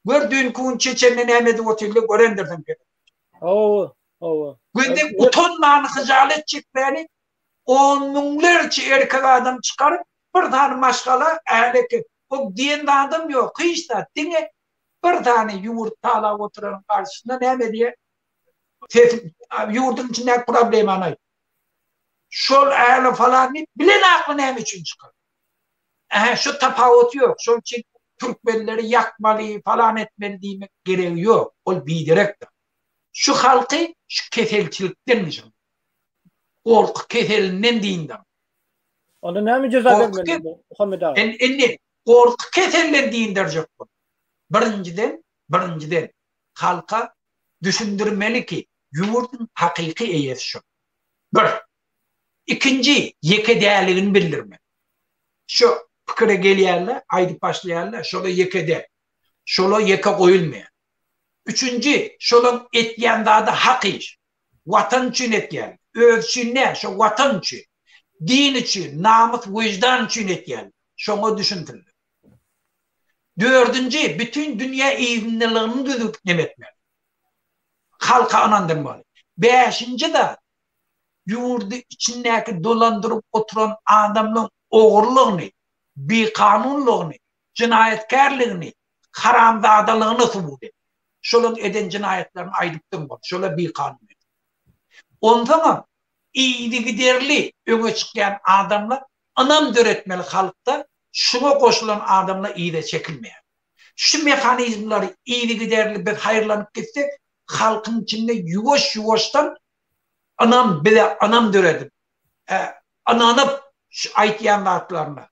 Gördüğün kuğun Çeçenle Nehmet'i oturdu, görendirdim. Günde utanmanı hıcalet çekmeni, onlarca erkek adam çıkarıp, bir tane maşgala, o diyen de adam yok, hiç de dine, bir tane yumurtala oturan karşısında Nehmet diye, yurdun içinde problem anaydı. Şol äle falan bilen aklı näme üçin çykar. şu tapavut yok. Şol için Türkmenleri yakmalı falan etmeli demek gereği yok. O bidirektir. Şu halkı şu keselçilikten mi? Korku keselinden deyinden. Onda näme ceza vermeli Muhammed ağa? Enni korku keselinden deyindir yok bu. Birinciden halka düşündürmeli ki yurdun hakiki eyesi şu. Bir. İkinci, yeke değerlerini bildirme. Şu fikre geliyerler, aydı başlayarlar, şöyle yekede, şöyle yeke koyulmaya. Üçüncü, şöyle etyen daha da hak iş. Vatan için etyen. Öz için ne? Şu vatan için. Din için, namus, vicdan için etyen. Şunu düşündürülür. Dördüncü, bütün dünya eğilimlerini düzgün etmeli. Halka anandırmalı. Beşinci de, yurdu içindeki dolandırıp oturan adamın oğurluğunu, bir kanunluğunu, cinayetkarlığını, haramzadalığını subut et. Şolun eden cinayetlerini aydıktım var. Şöyle bir kanun et. Ondan iyiydi giderli öne çıkan adamla anam döretmeli halkta şuna koşulan adamla iyi de çekilmeye. Şu mekanizmleri iyiydi giderli bir hayırlanıp gitsek halkın içinde yuvaştan anam döredim. Ananıp aytyan vaatlarına.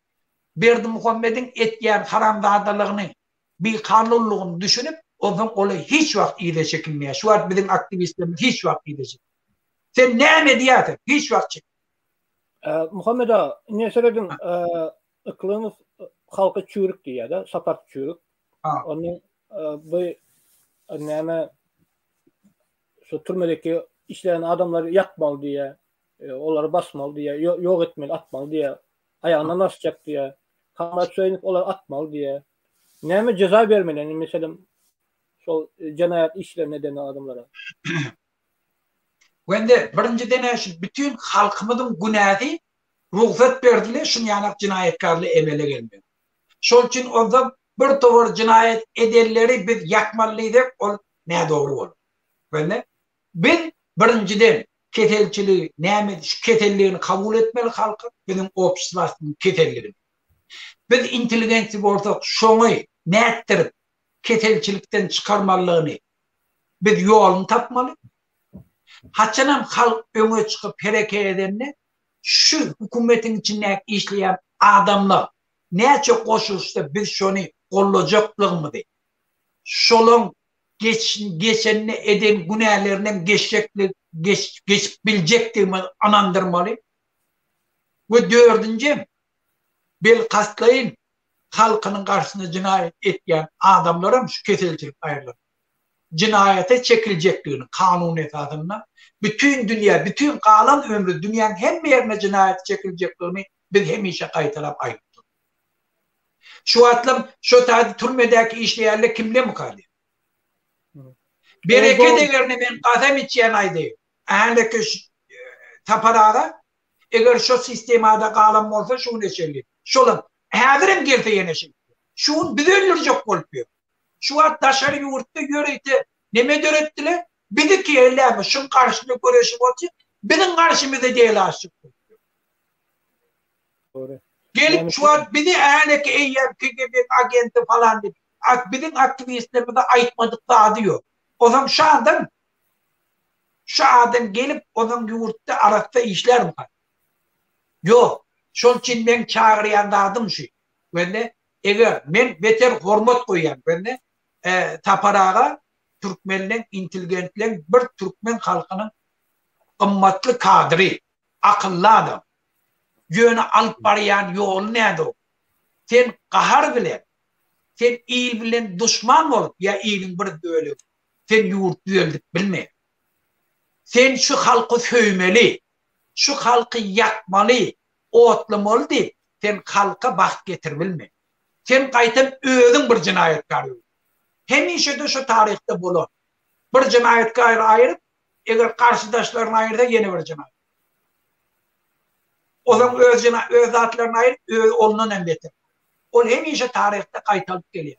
Berdi Muhammed'in etyen haramzadalığını bir kanunluğunu düşünüp ondan olay hiç vakit iyi de çekilmeye. Şu an bizim aktivistlerimiz hiç vakit iyi de çekilmeye. Sen ne mediyatı? Hiç vakit çekilmeye. Muhammed ağa, ne söyledin? Iklımız halka çürük diye de, sapart çürük. Onun bu näme şu türmedeki işleyen adamları yakmalı diye, onları basmalı diye, yok etmeli, atmalı diye, ayağına nasacak diye, kanlar söylenip onları atmalı diye. Näme ceza vermeli? Yani mesela şu cinayet işler nedeni adamlara. Wende birinci dene bütün halkımızın günahı ruhsat verdiler, şunu yanak cinayetkarlı emele gelmiyor. Şol için orada bir tavır cinayet edenleri biz yakmalıydık, o ne doğru olur. Wende biz birinciden ketelçiliği, ketelliğini kabul etmeli halkı, bizim opsiyasının ketelliğini. Biz inteligensi ortak şonu ne ettirip ketelçilikten çıkarmalılığını biz yolunu tapmalı. Haçanam halk öne çıkıp hareket edenle şu hükümetin içinde işleyen adamlar ne çok koşulsa biz şunu kollacaklık mı de? Şolun geçenini eden günahlarından geçebilecekliğimi anandırmalı. Ve dördüncü, bel kastlayın halkının karşısında cinayet etken adamlara şu kesilcilik ayırlar. Cinayete çekilecekliğini kanun esasında bütün dünya, bütün kalan ömrü dünyanın hem yerine cinayete çekilecekliğini biz hemişe kayıtlayıp ayırdık. Şu atlam, şu tadı türmedeki işleyenle kimle mukalif? Bereket eğerine ben kasem içeyen aydayım. Eğerleki taparağa, eğer şu sistemada kalan olsa şunu geçerli. Şolun, hazırım girse yine şimdi. Şun bir öldürecek kolpuyor. Şu an taşarı yurtta göreydi. Neme dörettiler? Bir ki elleme, şun karşımda görüşüm olsun. Bizim karşımıza değil aşık. Gelip yani şu an bir de eğerleki EYMK gibi agenti falan dedi. Bizim aktivistlerimize ayıtmadık daha diyor. O zaman şu adam gelip onun yurtta arasında işler mi? Yok. Şunun için ben çağırıyan da adım şu. Ben de eğer ben beter hormat koyan ben de taparağa Türkmenlerin, intelligentlerin bir Türkmen halkının kımmatlı kadri, akıllı adam. Yönü alıp barayan yolu nedir o? Sen kahar bile, sen iyil bilen düşman olup ya iyilin bir böyle, sen yurt düğüldük bilme. Sen şu halkı söymeli, şu halkı yakmalı, otlamalı değil, sen halka baht getir bilme. Sen kaytan özün bir cinayetkar. Hemişe de şu tarihte bulun. Bir cinayetkar ayırıp, eğer karşıdaşlarına ayırda yeni bir cinayet. O zaman öz atlarına ayırıp, onun embetir. O hemişe tarihte kaytalıp geliyor.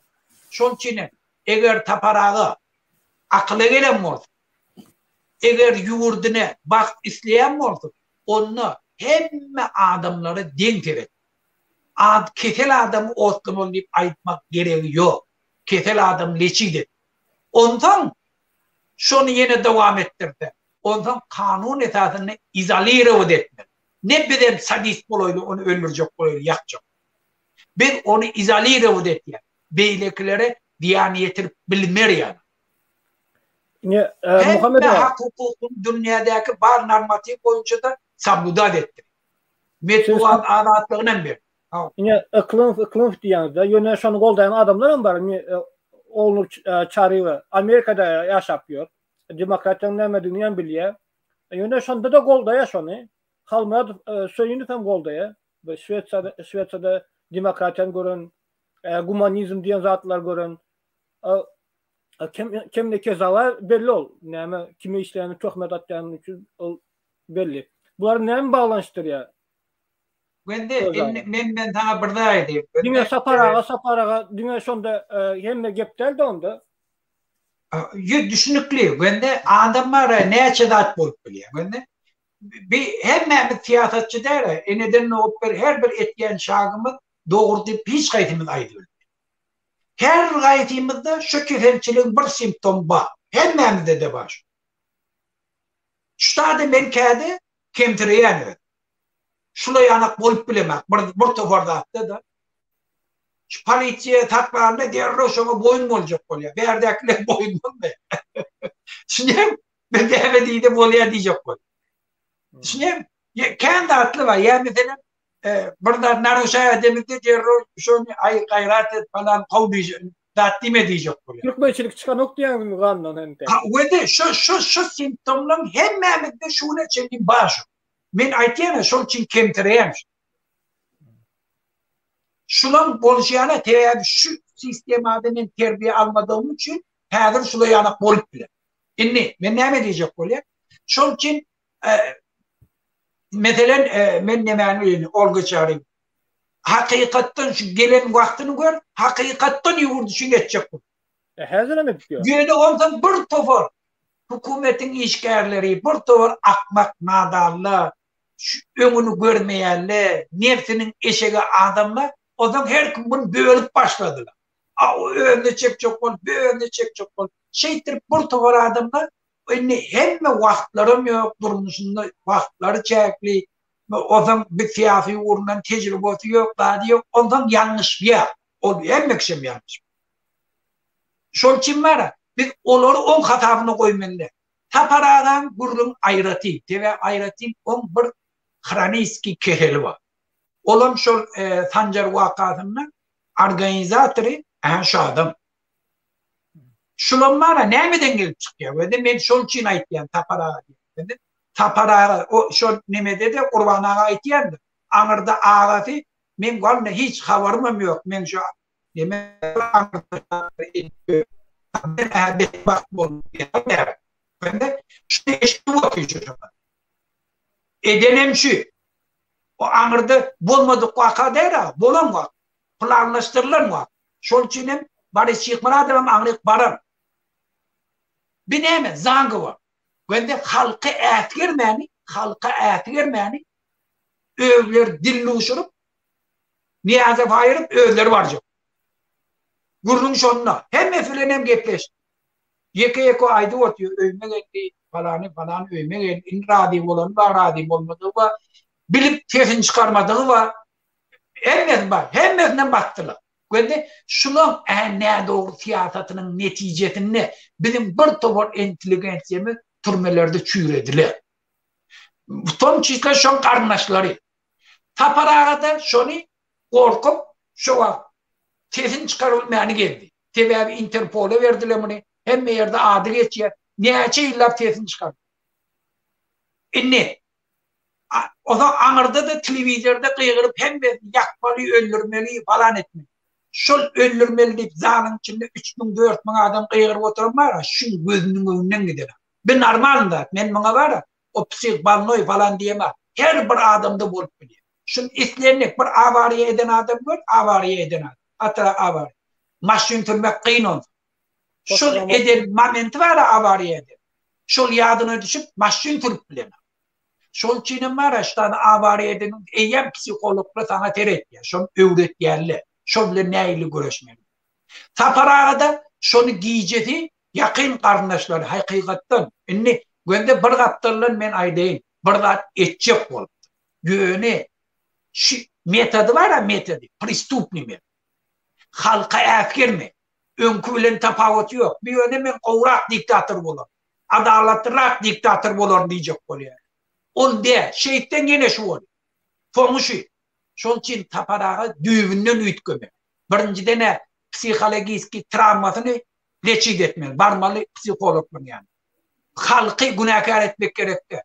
Şunun için eğer taparağı aklı gelen mi olsun? Eğer yurduna bak isteyen mi olsun? Onu hem adamları denk eder. Ketel adamı otlum deyip aytmak gereği yok. Ketel adam leçiydi. Ondan şonu yine devam ettirdi. Ondan kanun esasını izolere etmeli. Ne bileyim sadist bolaylı onu öldürecek bolaylı yakacak. Ben onu izolere etmeli. Beylekilere diyaniyetini bilmer yani. Hem de hak hukukun dünyadaki bar normatif boyunca da sabudat etti. Metbuat adatlığından beri. Yine ıklım diyanızda yine şonu goldayan adamlar mı var? Oğlu çarığı Amerika'da yaşapıyor. Demokratların nemediğini biliyor. Yine şonda da goldaya şonu. Halmaya söyünü hem goldaya. Şveça'da demokratların görün, humanizm diyen zatlar görün. Kimde kezalar belli ol. Yani kimi işlerini töhmet atlayan için belli. Bunlar neye bağlanıştır ya? Ben daha buradaydım. Dünya saparağa, dünya şunda hem geptel de onda. Düşünüklü. Ben de adamlar ne açıdan bulup biliyor. Ben de hem siyasetçi der. Neden her bir etken şahımız doğru deyip hiç gayetimiz ayrılıyor. Her gayetimiz şu kefelçiliğin bir simptom var. Hemmemizde de var. Şu da Amerika'da kemtireyen şuna yanak bolup bilemek. Bir toparda attı da. Şu polisiye taklarına diğer şuna boyun olacak oluyor. Bir yerdekiler boyun olmuyor. Şimdi ben de evet iyi de boluya diyecek oluyor. Şimdi kendi atlı var. Yani mesela burada Naruşaya demekte diğer şunu ay gayret et falan kavdiyecek. Dattime diyecek oluyor. Türkmençilik çıkan ok diyen mi kanla hem de. Ve de şu simptomların hemmemizde şuna için başı. Men aytiyana şol için kemtireymiş. Şulan bolşiyana teyabi şu sistem adının terbiye almadığım için hazır şula yanak bolup bile. İnni, men ne diyecek oluyor? Şol için mesela men nemeni olgu çağırayım. Hakikatten şu gelen vaktini gör, hakikatten yuvurdu şu geçecek bu. Hazır mı bitiyor? Güne ondan bir tofar hükümetin işgärleri, bir tofar akmak nadarlı, önünü görmeyenler, nefsinin eşeği adamlar, o zaman her gün bunu bölüp başladılar. Önde çek çok ol, önde çek çok ol. Şeydir, bir tofar adamlar, hem vaktlarım yok durmuşunda, vaktları çekli, o zaman bir siyasi uğrundan tecrübesi yok, daha yok, ondan yanlış bir yer oluyor, hem mekşem yanlış. Şol için var, biz onları on hatabını koymalılar. Taparadan gurrun ayrati, teve ayratin on bir Hraniski keheli var. Olam şol Sancar vakasının organizatörü şu adam. Şulan var ne miden gelip çıkıyor? Ben şol için aytlayan taparağa diye. Taparağa o şol nemede de Kurban'a aytlayandı. Anırda ağası men galne hiç havarım yok. Men şu neme anırda ben bak bol. Ben de şu eşit bakıyorum. Edenem şu. O anırda bulmadık vaka der ha. Bolan vaka. Planlaştırılan vaka. Şol için bari çıkmaradım anırık barım. Bir neyme zangı var. Ben de halka etgirmeni övler dilini uçurup niyaza bayırıp övler varcak. Gurrun şonuna. Hem mefilen hem gepleşti. Yeke aydı otuyor. Övme geldi. Falan övme geldi. İnradim olan var, radim olmadığı var. Bilip sesini çıkarmadığı var. Hemmetinden baktılar. Gördü, şunun ne doğru siyasetinin neticesini bizim bir topar enteligenciyemi türmelerde çürediler. Tom çizler şun karnaşları. Taparağa da şunu korkup şu an sesini çıkarılmayanı geldi. Tebebi Interpol'e verdiler bunu. Hem yerde adı geçiyor. Niyece illa sesini çıkardı. Ne? O zaman anırda da televizyonda kıyırıp hem de yakmalı, öldürmeli falan etmeli. Şol öldürmeli deyip zanın içinde 3.000-4.000 adam kıyırıp oturum var ya, şun gözünün önünden gider. Ben normalde, ben bana var ya, o psik balnoy falan diyemem. Her bir adamda bulup biliyor. Şun isteyenlik bir avariye eden adam var, avariye eden adam. Hatta avariye. Maşın türmek kıyın oldu. Şol eden momenti var ya avariye eden. Şol yadına düşüp maşın türüp bilemem. Şol çinin maraştan avariyedin eyyem psikologla sana teret ya. Şol öğret yerli. Şol bile neyle görüşmeli. Taparağıda şonu giyiceti yakın kardeşler hakikatten. İnni günde bir kaptırlan men aydayın. Bir kat etçek olup. Yöne metodu var ya metodu. Pristupni mi? Halka afkir mi? Önkülen tapavut yok. Bir yöne men kovrak diktatör bulur. Adalatlırak diktatör bulur diyecek oluyor. Ol diye şeyitten gene şu oluyor. Fonuşu. Şol için taparağı düğünden ütköme. Birinciden ne? Psikolojik travmasını leçid etmeli. Barmalı psikologlar yani. Halkı günahkar etmek gerekti.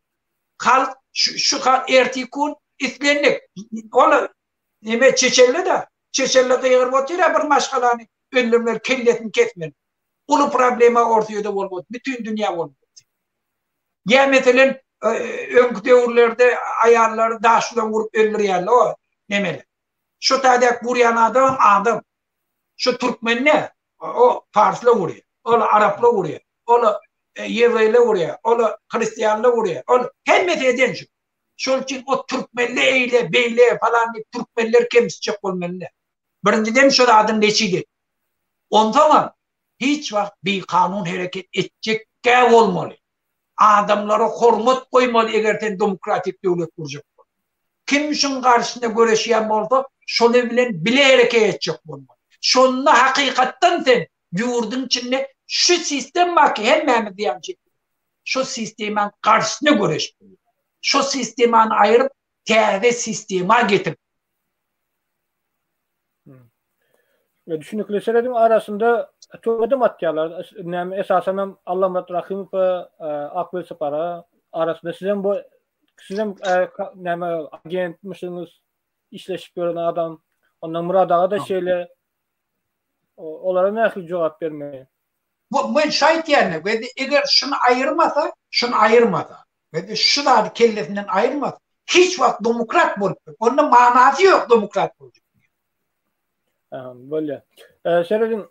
Halk şu ertikun islenlik. Ola neme Çeçenli de Çeçenli kıyır otira bir maşgalani önlemler kelletin kesmeli. Ulu problema ortaya da olmadı. Bütün dünya olmadı. Ya mesela önkü devirlerde ayarları daşıdan vurup öldürüyorlar. O nemeli. Şu tadak vuruyan adam şu Türkmen ne? O Farsla vuruyor. O Arapla vuruyor. O Yevreyle vuruyor. O Hristiyanla vuruyor. O hem eden şu. Şol için o Türkmenle eyle, beyle falan Türkmenler kemsicek olmalı. Birinciden şu adın neçiydi. Ondan hiç vakit bir kanun hareket edecek olmalı. Adamlara hormat koymalı egerten demokratik devlet kuracak. Kim şun karşısında göreşiyen oldu, şunu bilen bile hareket edecek olmalı. Şunla hakikatten sen yurdun içinde şu sistem var ki hem diyecek. Şu sistemin karşısına göreşiyor. Şu sistemin ayırıp tevbe sistema getirip. Düşünükle seyredin arasında tövbe maddeler esasen Allah Murat Rahim ve akıl separa arasında sizin agent misiniz işleşip gören adam ondan muradağı da şeyle onlara ne cevap vermeye. Bu şahit yani eğer şunu ayırmasa ve şu da kellesinden ayırmasa hiç vakit demokrat bulup onun manası yok demokrat bulup. Böyle. Seyredin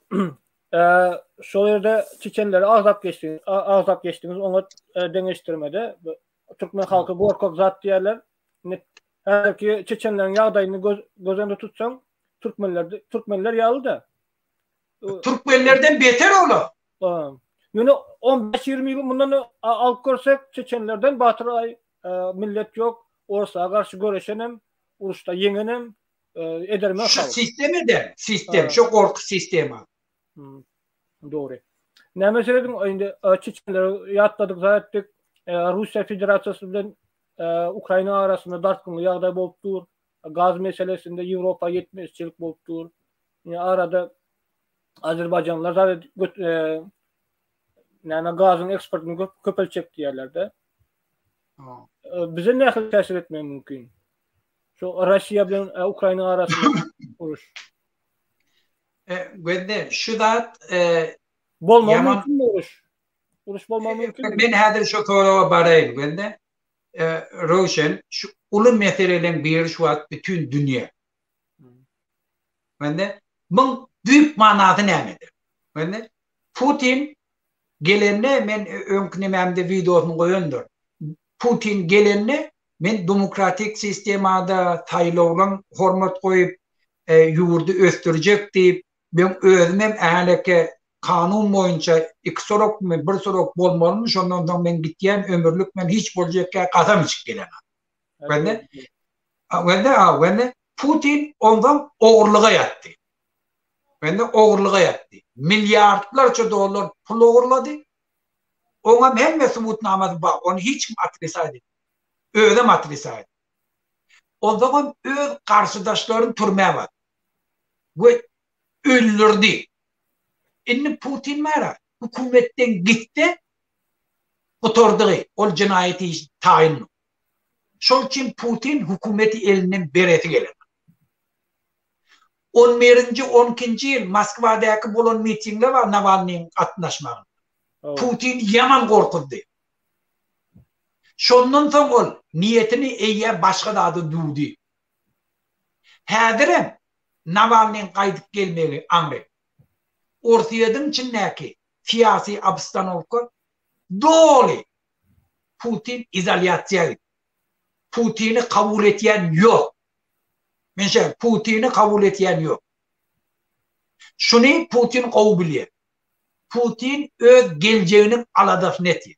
şu yerde Çeçenleri azap geçtiniz onu dengeştirmede Türkmen halkı korkak zat diyorlar. Eğer ki Çeçenlerin yağdayını göz önünde tutsan Türkmenler yağlı da. Türkmenlerden beter olur. Yani 15-20 yıl bundan alıp görsek Çeçenlerden Batıray millet yok. Orsa karşı görüşenim, Uruş'ta yenenim, ederim. Şu sistemi de, şu korku sistemi. Doğru. Ne mesela şimdi Çeçenleri yatladık zaten Rusya Federasyonu ile Ukrayna arasında dartkınlığı yağda boluptur. Gaz meselesinde Avrupa yetmezçilik boluptur. Yani arada Azerbaycanlılar zaten yani gazın eksportunu köpelçek yerlerde. Bize ne kadar tesir etmeye mümkün? Şu Rusya ile Ukrayna arasında uruş. Şu da bolma mümkün mü uruş? Uruş bolma mümkün mü? Ben hadir şu soruya barayım. Roshan şu ulu meselelerin bir şu an bütün dünya. Bu büyük manası nedir? Putin gelenine men önkünememde videosunu koyundur. Putin gelenine men demokratik sistemada taylovlan hormat koyup yurdu östürecek deyip ben özümem ehleke kanun boyunca iki sorok mu bir sorok bolmalımış ondan ben gittiyen ömürlük men hiç bolacak kasam içip gelen. Vende Putin ondan oğurluğa yattı. Milyarlarca dolar pul oğurladı. Ona hem subutnaması bak. Onu hiç matrisaydı. Öyle matrisaydı. O zaman öz karşıdaşların türmeye var. Ve öldürdü. Şimdi Putin mera hükümetten gitti. Oturduğu. O cinayeti tayin. Şol için Putin hükümeti elinden bereti gelir. 11. 12. yıl Moskva'daki bulan mitingde var Navalny'nin katnaşmağı. Putin yaman korkuldu. Şondan sonra ol niyetini eye başka da adı duydu. Hadirem Navalny'nin kaydıp gelmeli amri. Ortayadın içindeki siyasi obstanovka dolu Putin izolasyaya gitti. Putin'i kabul eten yok. Mesela Putin'i kabul eten yok. Şunu Putin kabul biliyor. Putin öz geleceğinin aladaf neti.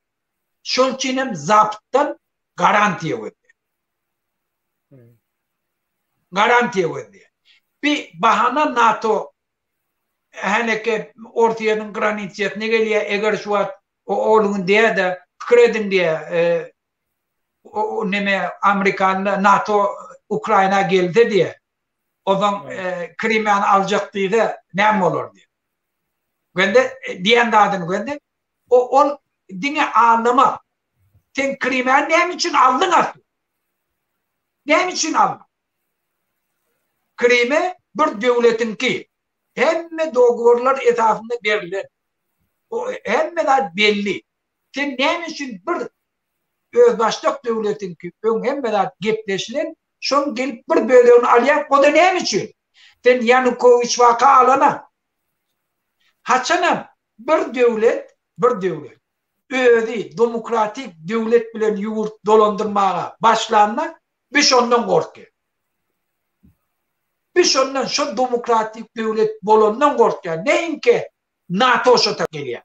Şol için hem zapttan garantiye verdi. Garantiye verdi. Bir bahana NATO heneke ortayanın granitiyetine geliyor. Eğer şu an o oğlunun diye de fikir edin diye o neme Amerikan NATO Ukrayna geldi diye o zaman Krime'ni alacak diye de ne olur diye. Gönde diyen dağdını gönde o dine ağlama sen Krime'ni ne için aldın artık? Ne için aldın? Krime bir devletin ki hemme doğurlar etrafında verilir. O hemmeler belli. Sen ne için bir özbaşlık devletin ki hemmeler gepleşilen şun gelip bir bölüğünü alayak o da ne için? Sen Yanukovych vaka alana haçanam bir devlet özi demokratik devlet bilen yurt dolandırmaya başlanma biz ondan korkuyor. Biz ondan şu demokratik devlet bolondan korkuyor. Neyin ki NATO şota geliyor.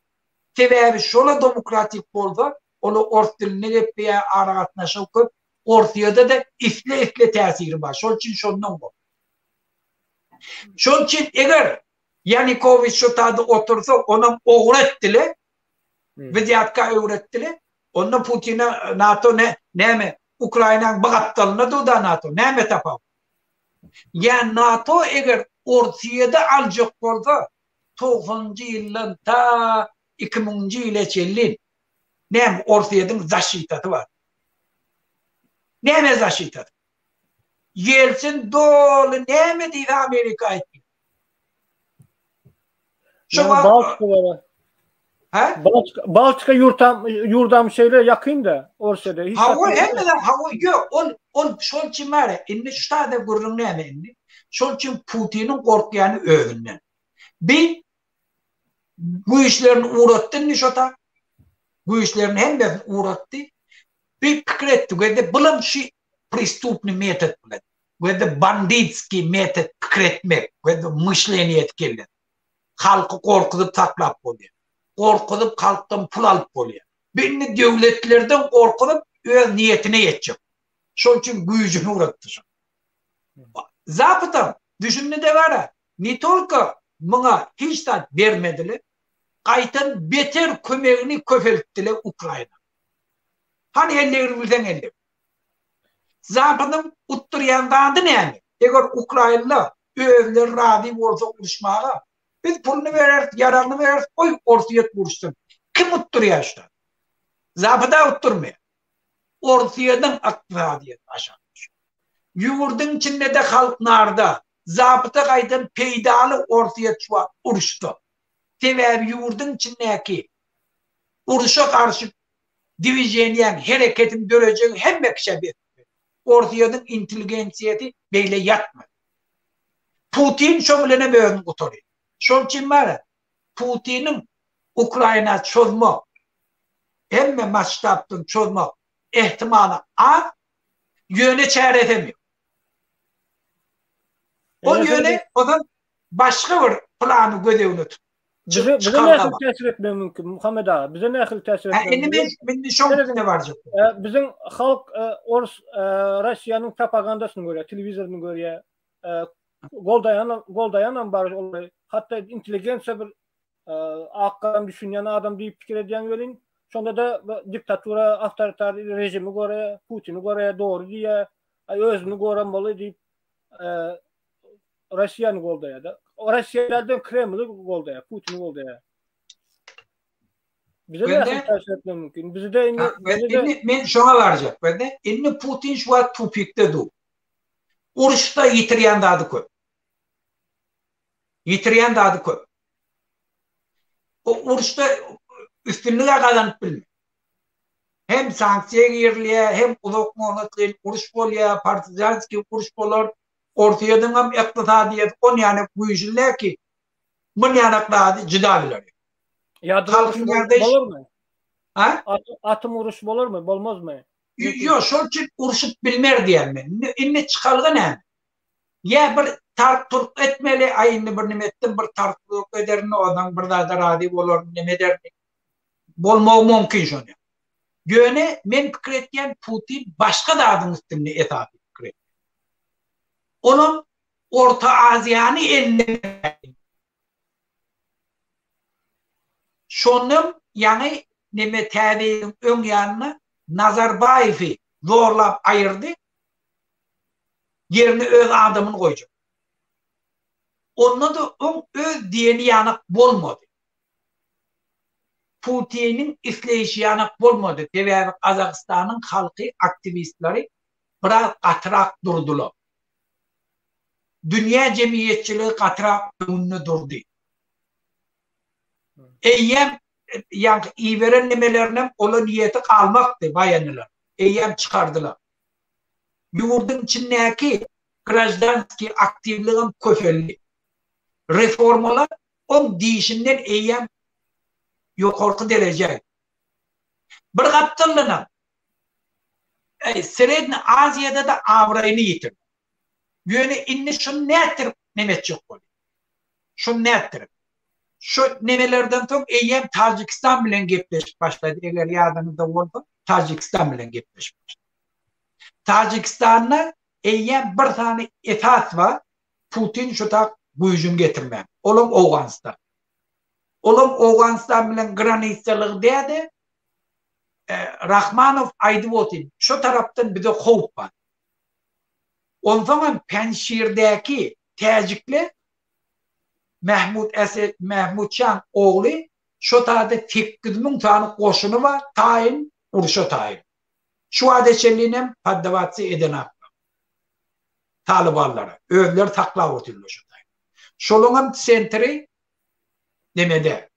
Sebebi şola demokratik bolda onu ortaline hep bir aratnaşa koyup ortaya da ifle tesiri var. Şol için şondan korkuyor. Şol için eğer Yanukovych şotada otursa ona öğrettiler Vidyatka öğrettiler. Onunla Putin'e NATO ne mi? Ukrayna'nın bağıttalına da NATO ne mi tapam? Yani NATO eğer ortaya da alacak olsa 90. yıldan ta 2000. yıla çellin ne mi ortaya da zaşitatı var. Ne mi zaşitatı? Yeltsin dolu ne mi değil Amerika etti? Şu var. Balçıka yurdam şeyler yakın da orsada. Hava hemeden hava yok. On şol için var ya. İnne şu tane gururun ne emeğinde? Şol için Putin'in korkuyanı övünden. Bir bu işlerini uğrattın nişota. Bu işlerini hem de uğrattı. Bir fikir etti. Ve bulam şey pristupni metot bulan. Ve banditski metot fikir etmek. Ve mışleni etkili. Halkı korkutup taklap oluyor. Korkutup halktan pul alıp oluyor. Birini devletlerden korkutup öz niyetine yetecek. Şunun için gücünü uğrattı. Zapıtam düşündü de var ya Nitolka buna hiç de vermediler. Kaytan beter kömeğini köfelttiler Ukrayna. Hani ellerimizden eller. Zapıtam utturayandan ne yani? Eğer Ukraynalı övler radi olsa uğraşmaya biz pulunu verir, yararını verir, oy ortaya vursun. Kim utturuyor işte? Zapıda utturmuyor. Ortayadan aktivadiyet aşağı. Yurdun içinde de halk narda. Zapıta kaydan peydalı ortaya çıkıyor, uruştu. Sebebi yurdun içindeki uruşa karşı divizyenleyen hareketin döneceği hem bekşe bir. Ortayadan intelijensiyeti böyle yatmadı. Putin şöyle böyle oturuyor. Şunun için var ya, Putin'in Ukrayna çözme hem de maçtaptın çözme ihtimali az, yöne çare edemiyor. O yöne onun başka bir planı gödevini bize ne akıl tesir etmeye mümkün Muhammed Ağa? Bize ne akıl tesir etmeye mümkün? Ben şöyle ne var? Bizim halk Rusya'nın propagandasını görüyor, televizyonunu görüyor. Gol dayanan var olayı. Hatta inteligensiya bir akıldan düşünen adam deyip fikir ediyen verin. Sonra da diktatura, avtoriter rejimi göre, Putin'i göre doğru diye, özünü görenmeli deyip Rusya'nın gol dayadı. Rusya'lardan Kreml'i gol dayadı, Putin'i gol dayadı. Bize ne akıl tesir etmeye mümkün? Bize de ben şuna varacak. Ben de inni Putin şu an tupikte dur. Uruşta yitiriyen dadı koy. Yitiriyen dadı koy. O uruşta üstünlüğe kazanıp bilmiyor. Hem sanksiye girliye, hem uluk muğlaklı uruş bolya, partizanski uruş bolar, ortaya dönem iktisadiyet, on yani bu işler ki, bu yanaklarda cidaviler. Yadım uruş olur mu? Ha? Atım uruş olur mu? Olmaz mı? Yok, şol için uruşup bilmer diyen men. İnne çıkargı ne? Ya bir tartılık etmeli, ayını bir nimettin bir tartılık ederini odan bir da radi olur nime derdi. Bolmağı mümkün şonu. Göne men fikir etken Putin başka da adın üstünde etap fikir etken. Onun Orta Asya'nı eline şonum yani nime təbiyin ön yanına Nazarbayev'i zorlap ayırdı. Yerini öz adamını koyacak. Onunla da öz diyeni yanık bolmadı. Putin'in işleyişi yanık bolmadı. Devevi Kazakistan'ın halkı aktivistleri biraz katırak durdular. Dünya cemiyetçiliği katırak önünü durdu. Eyyem yani iyi veren nemelerine olan niyeti kalmaktı bayanlar. Eyyem çıkardılar. Yurdun içindeki grajdanski aktivliğin köfelli. Reformalar on değişimden eyyem yukarı derece. Bir kaptırlığına Sredin Asya'da da avrayını yitirdi. Yöne inni şun ne ettirip Mehmet yok oluyor. Şun ne ettirip. Şu nemelerden sonra eyyem Tacikistan bilen gepleşip başladı. Eğer yardımda oldu, Tacikistan bilen gepleşip başladı. Tacikistan'da eyyem bir tane esas var. Putin şu tak bu hücum getirmem. Oğlum Afganistan. Oğlum Afganistan bilen granitsalık deydi. Rahmanov Aydıvotin. Şu taraftan bir de Hope var. O zaman Penşir'deki Tacikli Mehmut Şan oğlu şu tarafta 8.000 tane koşunu var. Tayin, uruşa tayin. Şu adeçeliğinin paddavatsı eden akla. Talibanlara. Övler takla oturluyor şu tayin. Şolunun sentri demede.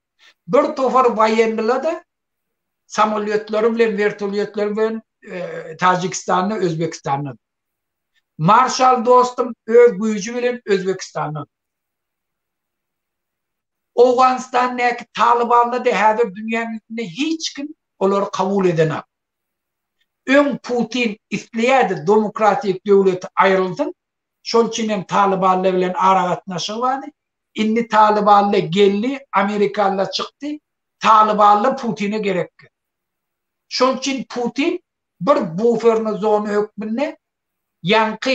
Bir tofar vayenliler de samolyotları bilen, vertolyotları bilen Tacikistan'la Özbekistan'la. Marshall dostum gücü bilen Özbekistan'la. Afganistan'daki Taliban'la da hazır dünyanın içinde hiç kim onları kabul edemez. Ön Putin isteyerdi demokratik devleti ayrılsın. Şunun için hem Taliban'la bilen aratnaşı vardı. İndi Taliban'la geldi, Amerikan'la çıktı. Taliban'la Putin'e gerekli. Şunun için Putin bir buferin zonu hükmünde yankı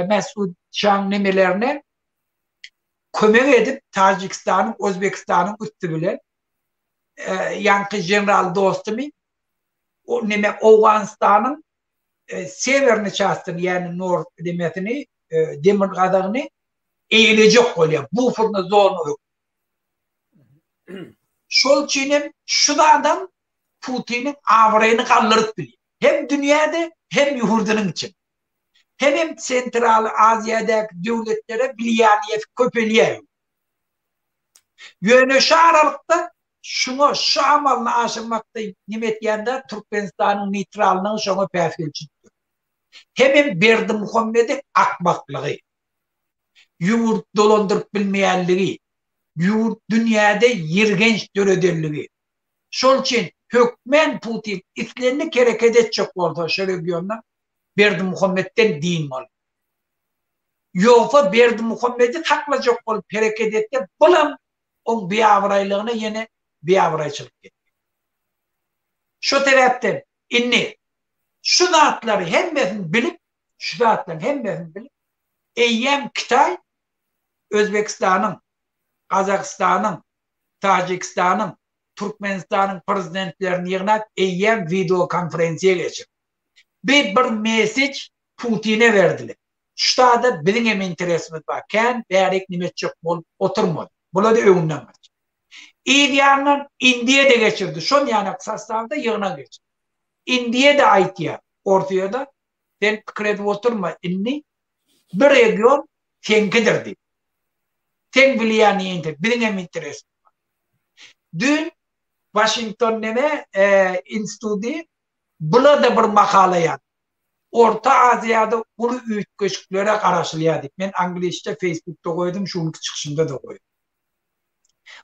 Mesud Şan nemelerine kömek edip Tacikistan'ın, Özbekistan'ın üstü bile yankı general dostumu o neme Afganistan'ın severini çastın yani North demetini demir kadağını eğilecek oluyor. Bu fırına zonu yok. Şol çiğnem şu da adam Putin'in avrayını kaldırıp biliyor. Hem dünyada hem Yahudinin için. Hem Sentral Asya'daki devletlere bilyaniye köpeliyor. Yönü şu aralıkta şu amalını aşırmakta nimet yanında Türkmenistan'ın nitralının şunu perfil çıktı. Hem Berdi Muhammed'in akmaklığı, yurt dolandırıp bilmeyenliği, yurt dünyada yirgenç döredelliği. Şol için hükmen Putin itlerini hareket edecek oldu şöyle diyorlar. Berdi Muhammed'den din mal. Yoksa Berdi Muhammed'i taklayacak olup hareket etti. Bulan o biyavrayılığına yine biyavrayçılık etti. Şu taraftan inni şu zatları hemmesini bilip eyyem Kitay Özbekistan'ın, Kazakistan'ın, Tacikistan'ın, Türkmenistan'ın prezidentlerini yığınat eyyem video konferansiye geçirdi. Bir mesaj Putin'e verdiler. Şu da bizim hem interesimiz var. Kendi berek nimetçik oturmadı. Bula da övünden var. İran'dan India'ya da geçirdi. Şun yani kısastavda yığına geçirdi. India'ya da ait ya. Ortaya da sen kredi oturma. İnni bir region senkidir deyip. Sen bilyaniyendi. Bizim hem interesimiz var. Dün Washington neme Institute'de bula da bir makale yazdı. Orta Asya'da bunu üyüt köşklere karşılayadık. Ben İngilizce Facebook'ta koydum, şunun çıkışında da koydum.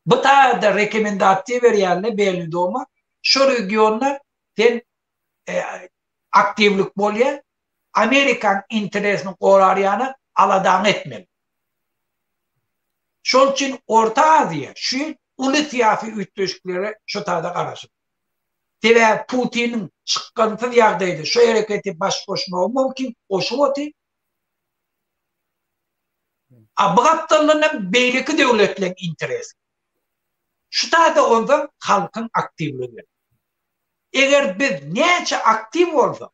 Bu da rekomendasyon veriyorlar belli doğma. Şu regionlar Sen aktivlik bolya Amerikan interesini qoraryanı aladan etmeli. Şol için Orta Azya şu ulu siyafi üttöşükleri şu taada qarasın. Deve Putin'in çıkkantı yağdaydı. Şu hareketi baş koşma mümkün. Oşu oti. Abgattalının beyliki devletlerin interesi. Şu taada ondan halkın aktivliği. Eğer biz neyce aktif olsa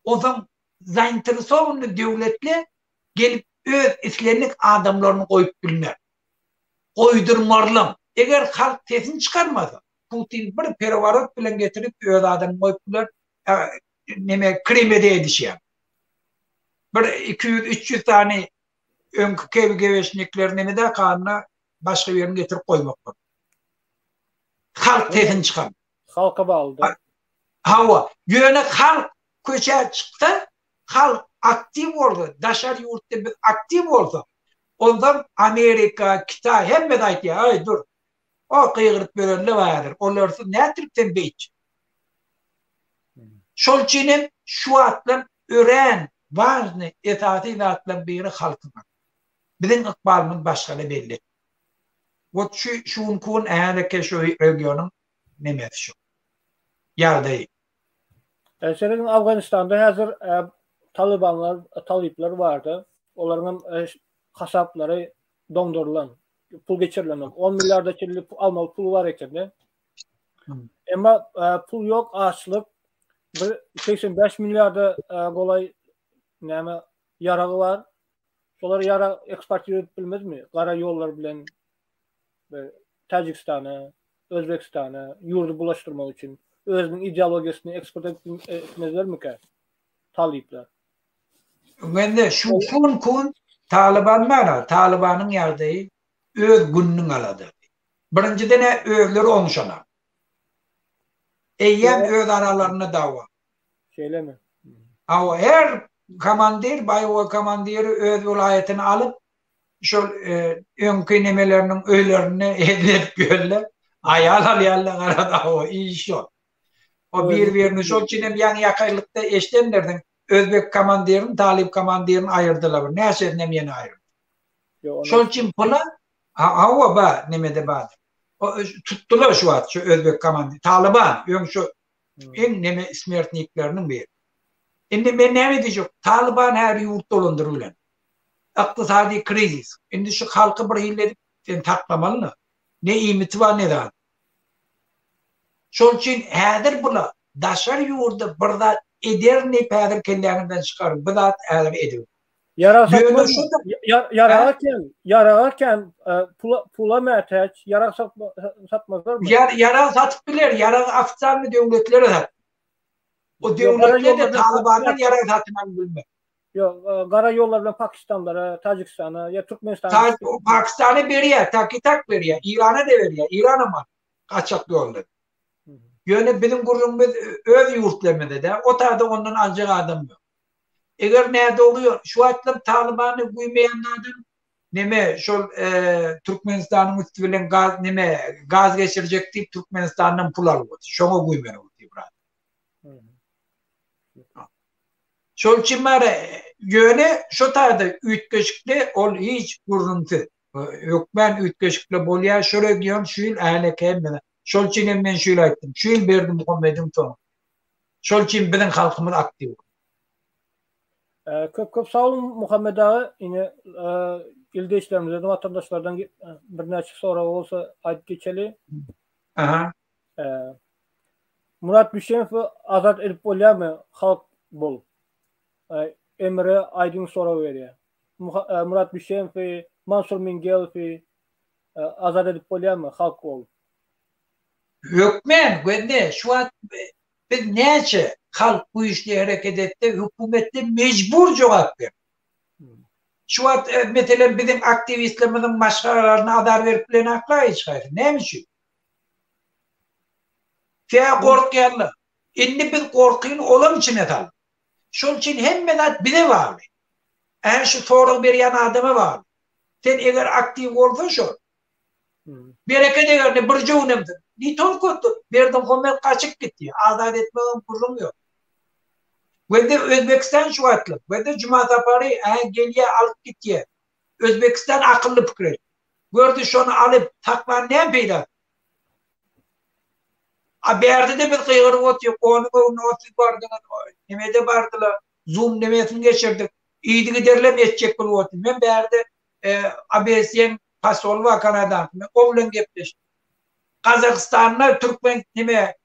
ondan zainteresovunu devletle gelip öz islenlik adamlarını koyup bilmer. Koydurmarlam. Eğer halk sesini çıkarmasa Putin bir pervarot bilen getirip öz adam koyup biler Krim'de edişiyor. Bir 200-300 tane önkü geveşniklerini de kanına başka bir yerini getirip koymak var. Halk sesini çıkarmaz. Halka bağlı. Hava. Yöne halk köşeye çıktı. Halk aktif oldu. Daşar yurtta bir aktif oldu. Ondan Amerika, Kitay hem de ayet ya. Ay dur. O kıyırıp verenli vardır. Onlarsa ne Türk'ten beyç. Şolçinin şu atlan öğren vazni etaati atlan biri halkına. Bizim ıkbalımın başkanı belli. O şun kun eğerdeki şu regionun nemeti şu. Yardayı. Senin Afganistan'da hazır talipler vardı. Onların kasapları dondurulan, pul geçirilen 10 milyarda çilli almalı pul var ekende. Ama pul yok, açlık. 85 milyarda kolay yarağı var. Şoları yara eksport edip bilmez mi? Kara yollar bilen Tacikistan'a, Özbekistan'a yurdu bulaştırmak için özünün ideolojisini eksport etmezler mi ki? Talipler. Ben de şun kun Talibanlar, Taliban'ın yardığı öz gününün aladı. Birincide ne özleri olmuşana. Eyyem öz aralarına dava. Şeyle mi? Ama her komandir, bayo komandiri öz vilayetini alıp şu önkü nemelerinin öylerini edilip gölle ayal alayalla karada o iş yok. O birini şol çinem yani yakaylıkta eşlenlerden Özbek komandirin, Talip komandirin ayırdılar. Ne aşırı yeni ayırdı. Şol için buna hava ba nemede ba. Tuttular şu at şu Özbek komandir. Taliban ön şu en neme smertniklerinin biri. Şimdi ben ne diyeceğim? Taliban her yurt dolandırılan. İktisadi kriz. Şimdi şu halkı bir hilledip sen taklamalı mı? Ne imiti var ne daha. Şol için hedir buna daşar yurdu burada eder ne pedir kellerinden çıkarır. Bidat eder ediyor. Yararken pula merteç, yarar satmazlar mı? Yarar satıp bilir. Yarar Afganistan devletleri de. O devletler de Taliban'dan yarar satman bilmez. Yok, kara yollarla Pakistan'lara, Tacikistan'a ya Türkmenistan'a. Pakistan'a veriyor, tak veriyor. İran'a da veriyor. İran'a mı? Kaçak yolları. Yani bizim grubumuz öz yurtlamada da o tarafta ondan ancak adam yok. Eğer nerede oluyor? Şu atlar Taliban'ı uymayanlardan neme şu Türkmenistan'ın üstünden gaz geçirecek deyip Türkmenistan'dan pul alıyor. Şuna uymuyor burada. Şu için yöne şu tarafta ütkeşikli ol hiç kuruntu. Yok ben ütkeşikli bolya şu region şu yıl ahlakayım. Şol için ben şöyle ettim. Şu yıl verdim Muhammed'in sonu. Şol için bizim halkımız aktif. Köp sağ olun Muhammed ağa. Yine ildeşlerimizden, vatandaşlardan bir neçe soru olsa ayıp geçeli. Murat Büşenf'i azat edip bolya mı halk bol? Emre Aydın soru veriyor. Murat Büşenf'i, Mansur Mingelfi azat edip bolya mı halk bol? Yok ben de şu an biz neyse halk bu işle hareket etti, hükümette mecbur cevap ver. Şu an mesela bizim aktivistlerimizin başkalarına adar verip bilen akla çıkar. Neymiş? Fiyat korkuyorlar. Şimdi biz korkuyun olan için edelim. Şunun için hem medat bize bağlı. Eğer şu soru bir yana adamı bağlı. Sen eğer aktif olsan şu. Bereket egerni bir jownemdi. Niton kötü. Berdim Muhammed kaçıp gitti. Azat etmeden kurum yok. Ve de Özbekistan şu atlı. Ve de Cuma Taparı geliye alıp gitti. Özbekistan akıllı fikri. Gördü şunu alıp takman ne peyda? Berdi de bir kıygırı otuyor. Onu otuyor bardılar. Nemede bardılar. Zoom nemesini geçirdik. İyiydi giderlem edecek bunu otuyor. Ben berdi ABS'yen Pasolva Kanada'dan. Oğlan gepleştim. Kazakistan'la Türkmen neme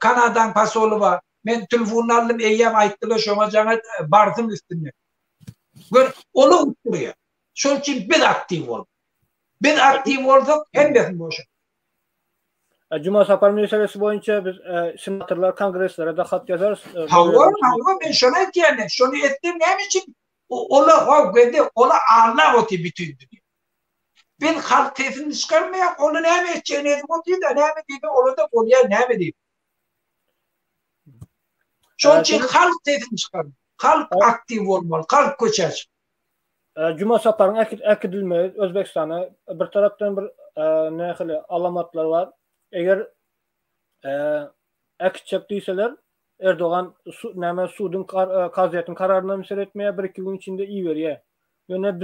Kanada'dan Pasolva. Ben telefonunu aldım. Eyyem ayttılar. Şomacana bardım üstüne. Gör, onu uçturuyor. Şol için biz aktif olduk. Biz aktif olduk. Hem de boşa. Cuma Sapar meselesi boyunca biz senatörler kongreslere de hat yazarız. Havva ben şuna ettiğini, şunu ettim ne için? Ola ağırlar oti bütün dünya. Ben halk tefini çıkarmayak, onu ne edeceğini edip otuyu da ne edeyim, onu da oluyor ne edeyim. Şunun için halk tefini çıkarmayak. Halk aktif olmalı, halk koçar. Cuma Sapar'ın ekidilmeyi Özbekistan'a bir taraftan bir alamatlar var. Eğer ekidecek değilseler Erdoğan Suud'un kaziyetinin kararını misal etmeye 1-2 gün içinde iyi veriyor. Yani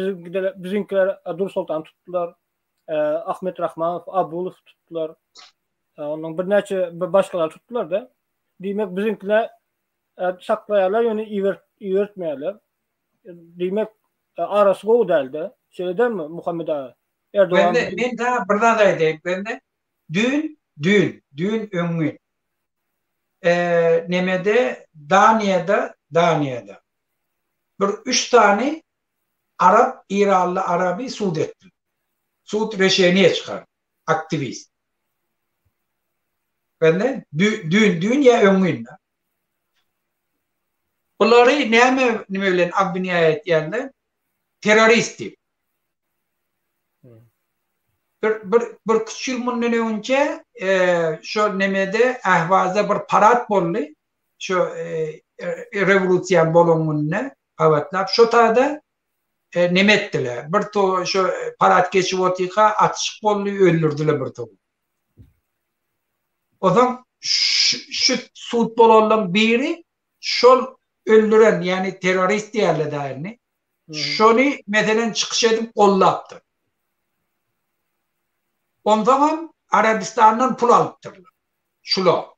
bizimkiler Dur Sultan tuttular, Ahmet Rahmanov, Abulov tuttular. Onun bir neçe başkalar tuttular da. Demek bizimkiler saklayarlar, yani iyi vertmeyerler. Demek arası o deldi. Şeyden mi Muhammed Ağa? Erdoğan. Ben daha buradan da edeyim. Ben de dün öngün. Nemede Daniye'de bir 3 tane Arap, İranlı Arabi Suud etti. Suud reşeniye çıkar. Aktivist. Ben de dün ya öngün. Bunları ne bilen Akbiniyet yerinde teröristi. Bir küçük yıl bundan önce şu nemede Ahvaz'da bir parat bollu. Şu revolüsyon bolongunne avatlar. Şu tada nemettiler. Bir to şu parat geçip otika atışık bollu öldürdüler bir to. O zaman şu Suud bolonların biri şu öldüren yani terörist yerle dairni. Şunu mesela çıkış edip kollaptı. Ondan Arabistan'dan pul alıptırlar. Şulo.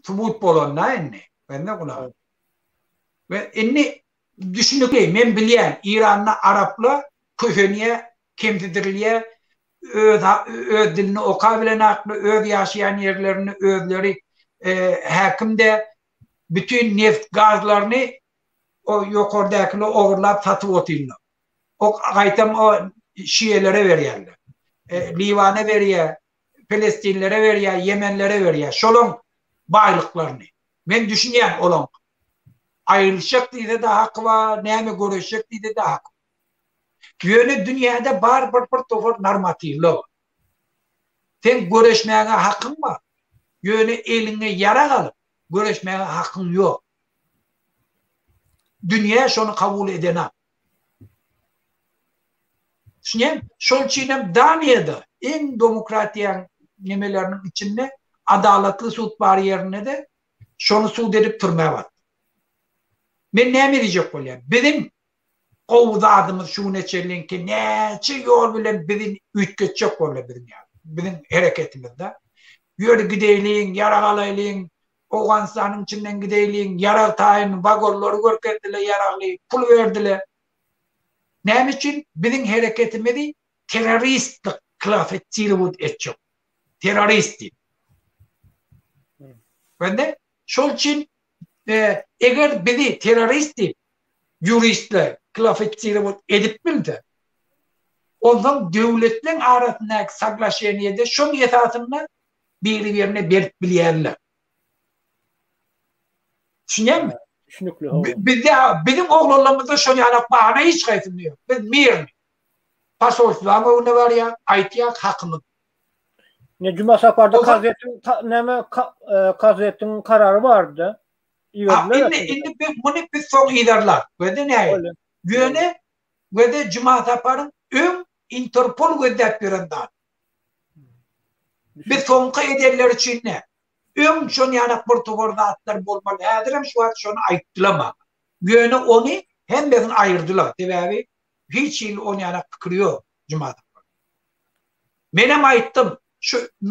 Suud bolonlar enne. Ben de kulağı. Ve enne düşünükleyim. Ben bilen İran'la Arap'la köheniye, kemtidirliye öz dilini okabilen aklı, öz yaşayan yerlerini, özleri hakimde bütün neft gazlarını o yukarıdakileri oğurlap satıp otuyorlar. O kaytam o Şiilere verirler. Livan'a veriyor, Filistinlere veriyor, Yemenlere veriyor. Şolun baylıklarını. Ben düşünüyorum olan. Ayrılacak diye de hakkı var, neyme görüşecek diye de hakkı var. Yöne dünyada bar bir tofar normatifli var. Sen görüşmeye hakkın var. Yöne eline yara kalıp görüşmeye hakkın yok. Dünya şunu kabul edene. Şimdi şol çiğnem Daniye'de en demokratiyan nemelerinin içinde adaletli Suud bariyerine de şunu Suud edip durmaya var. Ben ne mi diyecek olayım? Benim kovda adımız şu neçelin ki neçe yol bile bizim ütkötecek olayım bizim yani. Bizim hareketimizde. Yürü gideyliğin, yarakalayliğin, Afganistan'ın içinden gideyliğin, yarak tayin, vagorları görkettiler, yaraklayın, pul verdiler. Ne için? Bizim hareketimizi teröristlik kıyafetiyle edecek. Teröristi. Ben de şol için eğer bizi teröristi juristler kıyafetiyle edip bildi, ondan devletlerin arasındaki saklaşanıya da şunun esasında birbirine berip bilirler. Düşünüyor musun? Bizim oğullarımızda şunu yanak bahane hiç kayıtmıyor. Biz mirni. Pasolçluğun ne var ya? Aytiyak hakkımız. Ne Cuma Sapar'da kaziyetin kararı vardı. Şimdi bunu biz son ilerler. Ve de ne? Yöne ve de Cuma Sapar'ın Interpol gönderiyorlar. Bir soňky edenler üçin ne? Öň şonu ýanak bir togorda atlar bolmaly. Häzirem şu wagt şonu aýtdylama. Göni onu hem birini aýyrdylar. Sebäbi hiç ýyl onu ýanak pikiri ýok Jumat. Menem aýtdym,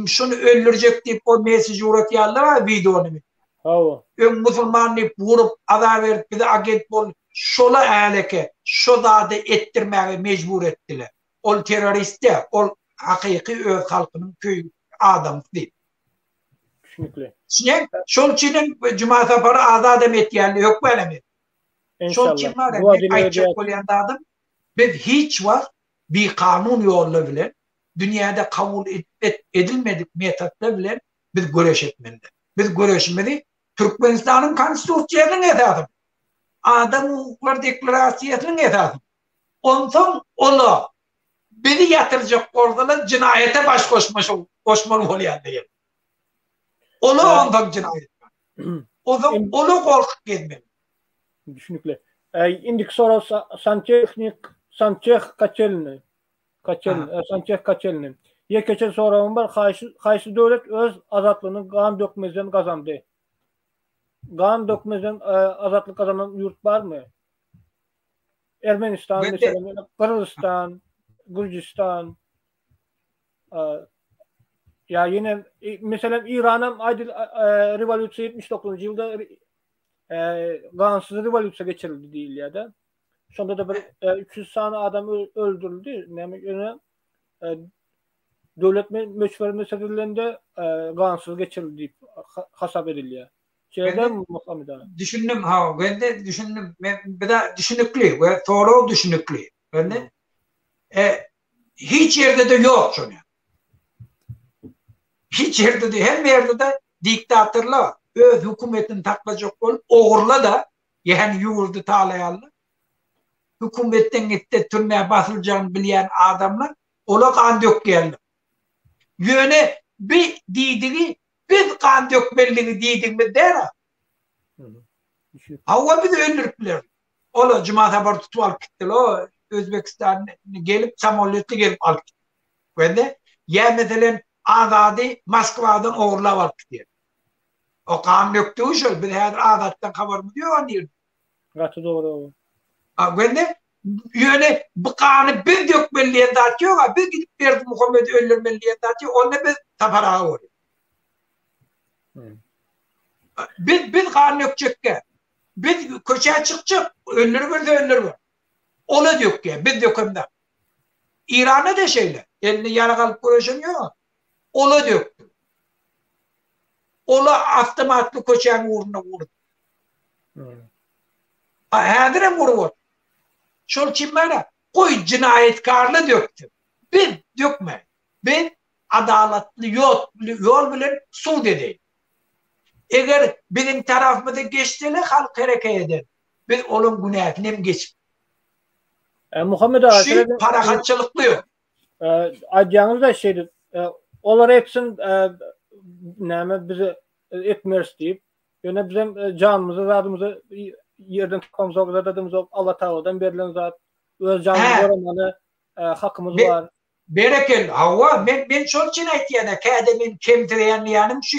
şunu öldürjek diýip o mesaj uratýarlar videonu. Hawa. Öň musulmany vurup azar berip bize agent bol. Şola äleke, şo zady etdirmäge mejbur etdiler. Ol teröristde, ol hakyky öz halkynyň köý adam diýip. Düşünükli. Şeň şol üçin Cuma sapary azad etýärli ýok belemi. Şol üçin aýtjak bolýan adam biz hiç wagt bir kanun ýolla bilen dünýäde kabul edilmedik metotlar bilen biz göreş etmeli. Biz göreşmeli Türkmenistanyň konstitusiýasynyň esasy. Adam hukuklar deklarasiýasynyň esasy. Ondan ola bizi ýatyrjak ordalar cinayete baş koşmaly bolýar diýip. Ola ondan cinayet. Ola korkup gelmeli. Düşünükli. Indik soru Sançeh Kaçelini. Sançeh Kaçelini. Ýekeçe sorawym bar. Haýsy döwlet öz azatlygyny gan dökmezden gazandy? Gan dökmezden azatlyk kazanan ýurt barmy? Ermenistan, mesela Kırgızstan, Gürcistan, ya yine mesela İran'a adil revolüsiya 79. yılda gansız revolüsiya geçirildi değil ya da. Sonunda da bir 300 tane adam öldürüldü. Devlet meşverinde seferlerinde gansız geçirildi hasap ediliyor. Şeyden Muhammed abi. Düşündüm ha, ben de düşündüm. Bir de düşünükli ve doğru düşünükli. Ben de hiç yerde de yok şunu. Hiç yerde de her yerde de diktatörler öz hükümetin taklacak olup oğurla da yani yurdu tağlayanlar hükümetten gitti türmeye basılacağını bilen adamlar ola kan dök geldi. Yöne bir dediği biz kan dökmeliği dedik mi der ha? Hava bir de öldürüpler. Ola Cuma sabahı tutup alıp gittiler. O Özbekistan'a gelip samolyotu gelip alıp gittiler. Ben de ya mesela Azadi Moskova'dan oğurla alıp gidiyor. O kan döktüğü şey. Bir de Azad'dan haber mi diyor onu diyor. Gatı doğru. Ben de yöne bu kanı bir dökmeliğe dağıtıyor. Bir gidip bir Muhammed'i öldürmeliğe dağıtıyor. Onunla bir taparağı oluyor. Biz kan dökecek. Biz köşeye çıkacak. Öldürür. Ola dök ya. Biz dökümde. İran'a da şeyle. Elini yara kalıp uğraşamıyor. Ola döktü. Ola avtomatlı köşenin uğruna vurdu. Häzirem vurup. Şol kim bana? Koy cinayetkarlı döktü. Biz dökme. Biz adaletli yol bilen sul dedi. Eğer bizim tarafımıza geçtiler halk hareket eder. Biz onun günahını hem geçip. Muhammed abi. Şey parakatçılıklı yok. Adyanız da şeydir. Olar hepsin bizi etmez deyip. Yani bizim canımızı, zadımızı yerden tutamızı, zadımızı Allah Teala'dan verilen zat. Öz canımızı korumanı hakkımız var. Berekel. Hava. Ben çok cinayetiyene. Kâdemin kemtireyen yanım şu.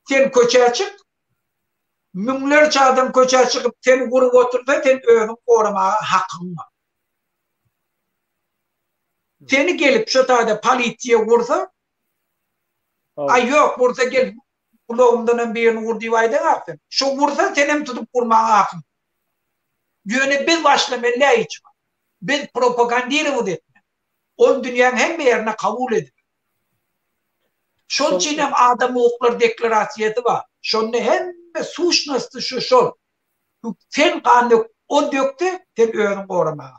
Sen köçeye çık. Münlerce adam köçeye çıkıp seni vurup oturdu. Sen özün korumaya hakkın var. Seni gelip şu tane polisiye vursa ay yok vursa gel kulağımdan birini vurduğu vaydan hakkın. Şu vursa senin tutup vurmaya hakkın. Yöne biz başlamayla hiç var. Biz propagandayla vurdu etme. O dünyanın hem bir yerine kabul edin. Şol için hem adam hukuklar deklarasiyeti var. Şonun hem de suçnası şu şol. Sen kanı o döktü, sen öğren korumaya.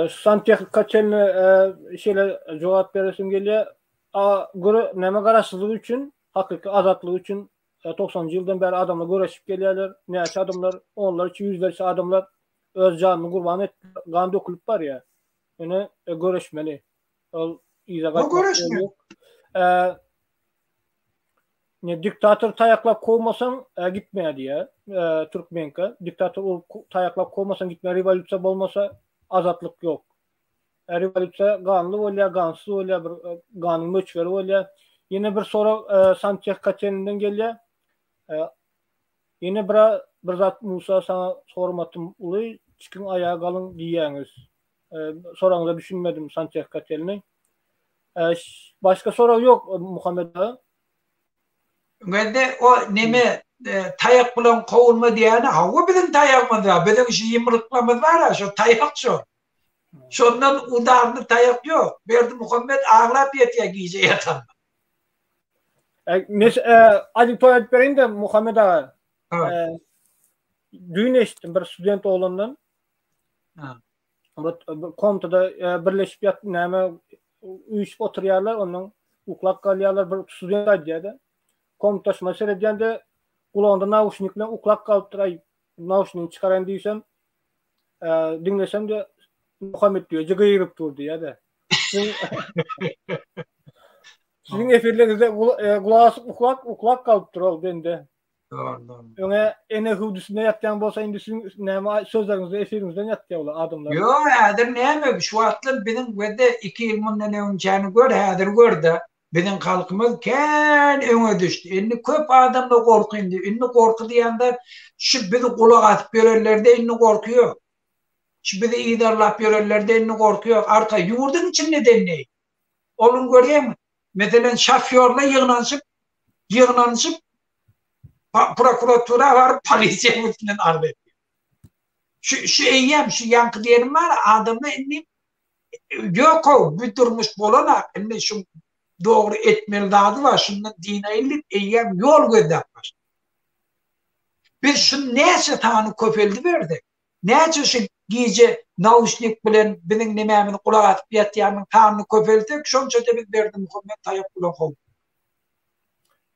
Sançeh Kaçelini şeyle cevap veresim geliyor. Neme karşılığı için, hakiki azatlığı için 90. yıldan beri adamla görüşüp geliyorlar. Neyse adamlar, onlar için yüzlerce adamlar öz canını kurban et, kan dökülüp var ya. Yani görüşmeli. O görüşmeli. Diktatör tayaklap kovmasan gitmeye diye. Türkmenka. Diktatör tayaklap kovmasan gitmeye, revolüsiya olmasa azatlık yok. revolüsiya kanlı bolýar, gansız bolýar, bir ganyň möçberi bolýar. Ýene bir sora Santiago Kaçeninden gelýär. Yine bir zat Musa sana sormatım uly çikin ayağa galyň diýýäňiz. Soraňyza düşünmedim Santiago Kaçelini. Başka soru yok Muhammed ağa. Bende o neme tayak bilen kovulma diýäni, hawa bizim tayagymyz bar. Bizim şu ýymryklamyz bar, şu tayak şu. Şondan udarny tayak ýok. Berdi Muhammed ağlap ýetýär giýje ýatan. Azıcık toyat bereyim de Muhammed ağa. Düğün eşittim bir student oğlandan. Komutada birleşip näme uyuşup oturýarlar, ondan uklak galýarlar, bir student aýdýardy. Komutaşma seredýände kulağında naushnik bilen uklak galyp duray. Naushnik çykarayn diýsem, dinlesem de Muhammed diýär, jygyryp durdy ýa-da. Sizin efirlerinizde kulak uklak galyp dural bende. Doğru. Öňe ene hudusunda ýatýan bolsa indi sizin näme sözlerinizde efirinizden ýatýar adamlar. Yo, häzir näme şu wagtlar bizim wede 2 ýyl mundan öňçäni gör, häzir gördi. Bizim halkymyz kän öňe düşdi. Indi köp adamlar gorkyndy. Indi gorky diýende şu bizi kulak atyp bererlerde indi gorkuyor. Şu bizi idarlap bererlerde indi gorkuyor. Arka ýurdun içinde denneý. Olun görýärmi? Meselen şoförle ýygnanyşyp prokuratura var, polisiýa üstünden arz etdi. Şu eýýäm, şu ýankı diýenim bar, adamda indi ýok o, büturmuş bolana, indi şu dogry etmeli dady var, şundan dine ilip eýýäm ýol gözdäpdir. Biz şu näçe tany köpeldi berdik. Näçe şu giýje naushnik bilen biziň nemämiň kulak atyp ýatýanyň tanyny köpeldik, şonça biz berdi Muhammed taýap bilen gowy.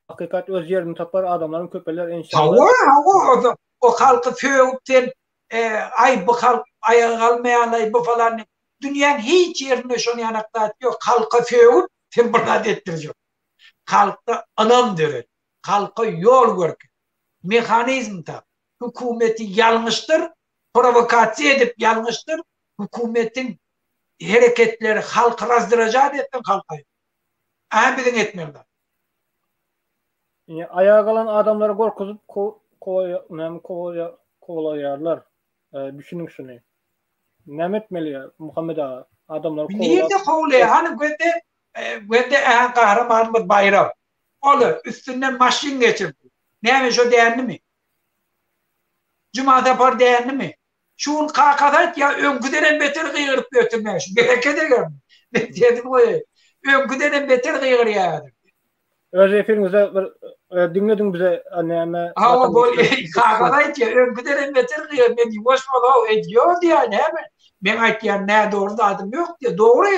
Hakikat öz yerini tapar, adamların köpeler inşallah. Hawa o halky föwüpden ay bu halk ayağa kalmayanlar bu falan dünyanın hiç yerinde şonu yanakta yok. Halka föwüp temperlat ettirecek. Halkta anam der. Halka yol görk. Mekanizm tap. Hükümeti yanlıştır. Provokasiya edip yanlıştır. Hükümetin hareketleri halkı razdıracağı ettin halkayı. Bilin etmiyorlar. Ayağa kalan adamları korkutup kovalayarlar. Düşünün şunu. Ne etmeli ya Muhammed ağa? Adamları kovalayarlar. Nerede kovalayar? Hani göde kahramanımız bayram. Olur. Üstünden maşin geçirdi. Neymiş o değerli mi? Cuma'da par değerli mi? Şun kakadat ya önküdenen beter kıyırıp götürmüş. Bereket ederim. Dedim o ya. Önküdenen beter kıyır ya. Öz efirinizde dinledin bize anneme. Ha bol kakadat ya önküdenen beter kıyır. Ben yumuş mola ediyor diye hemen. Ben aytyan ne doğru da adım yok diye. Doğru.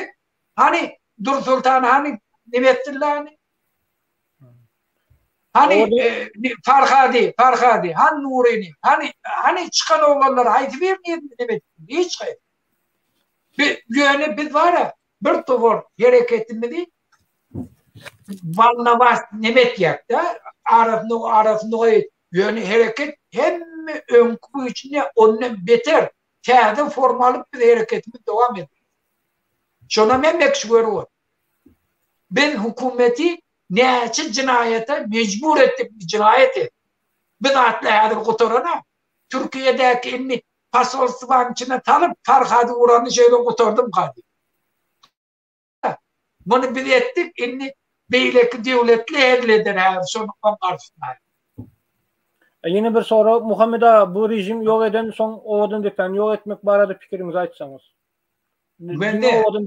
Hani Dur Sultan hani nimettirler hani. Hani Farhadi, han Nuri'ni, hani çıkan oğlanlar haydi vermeyelim demek. Hiç hayır. Yani biz var ya, bir tuvor hareketinde valna vas nimet yaktı. Araf Nuhayet yani hareket hem önkü içinde ondan beter kağıdı formalı bir hareketimiz devam ediyor. Şuna ben bekliyorum. Ben hükümeti näçe cinayete mecbur ettik, cinayet et. Bidatla yadır kuturana. Türkiye'deki inni pasolstvan içine tanıp Farhadi uğranı şeyle kuturdum kadi. Bunu biz ettik, inni beyleki devletle evlidir her sonundan karşısına. Yine bir soru, Muhammed ağa, bu rejim yok eden son ovadan depen yok etmek barada fikrinizi açsanız. Ben de ovadan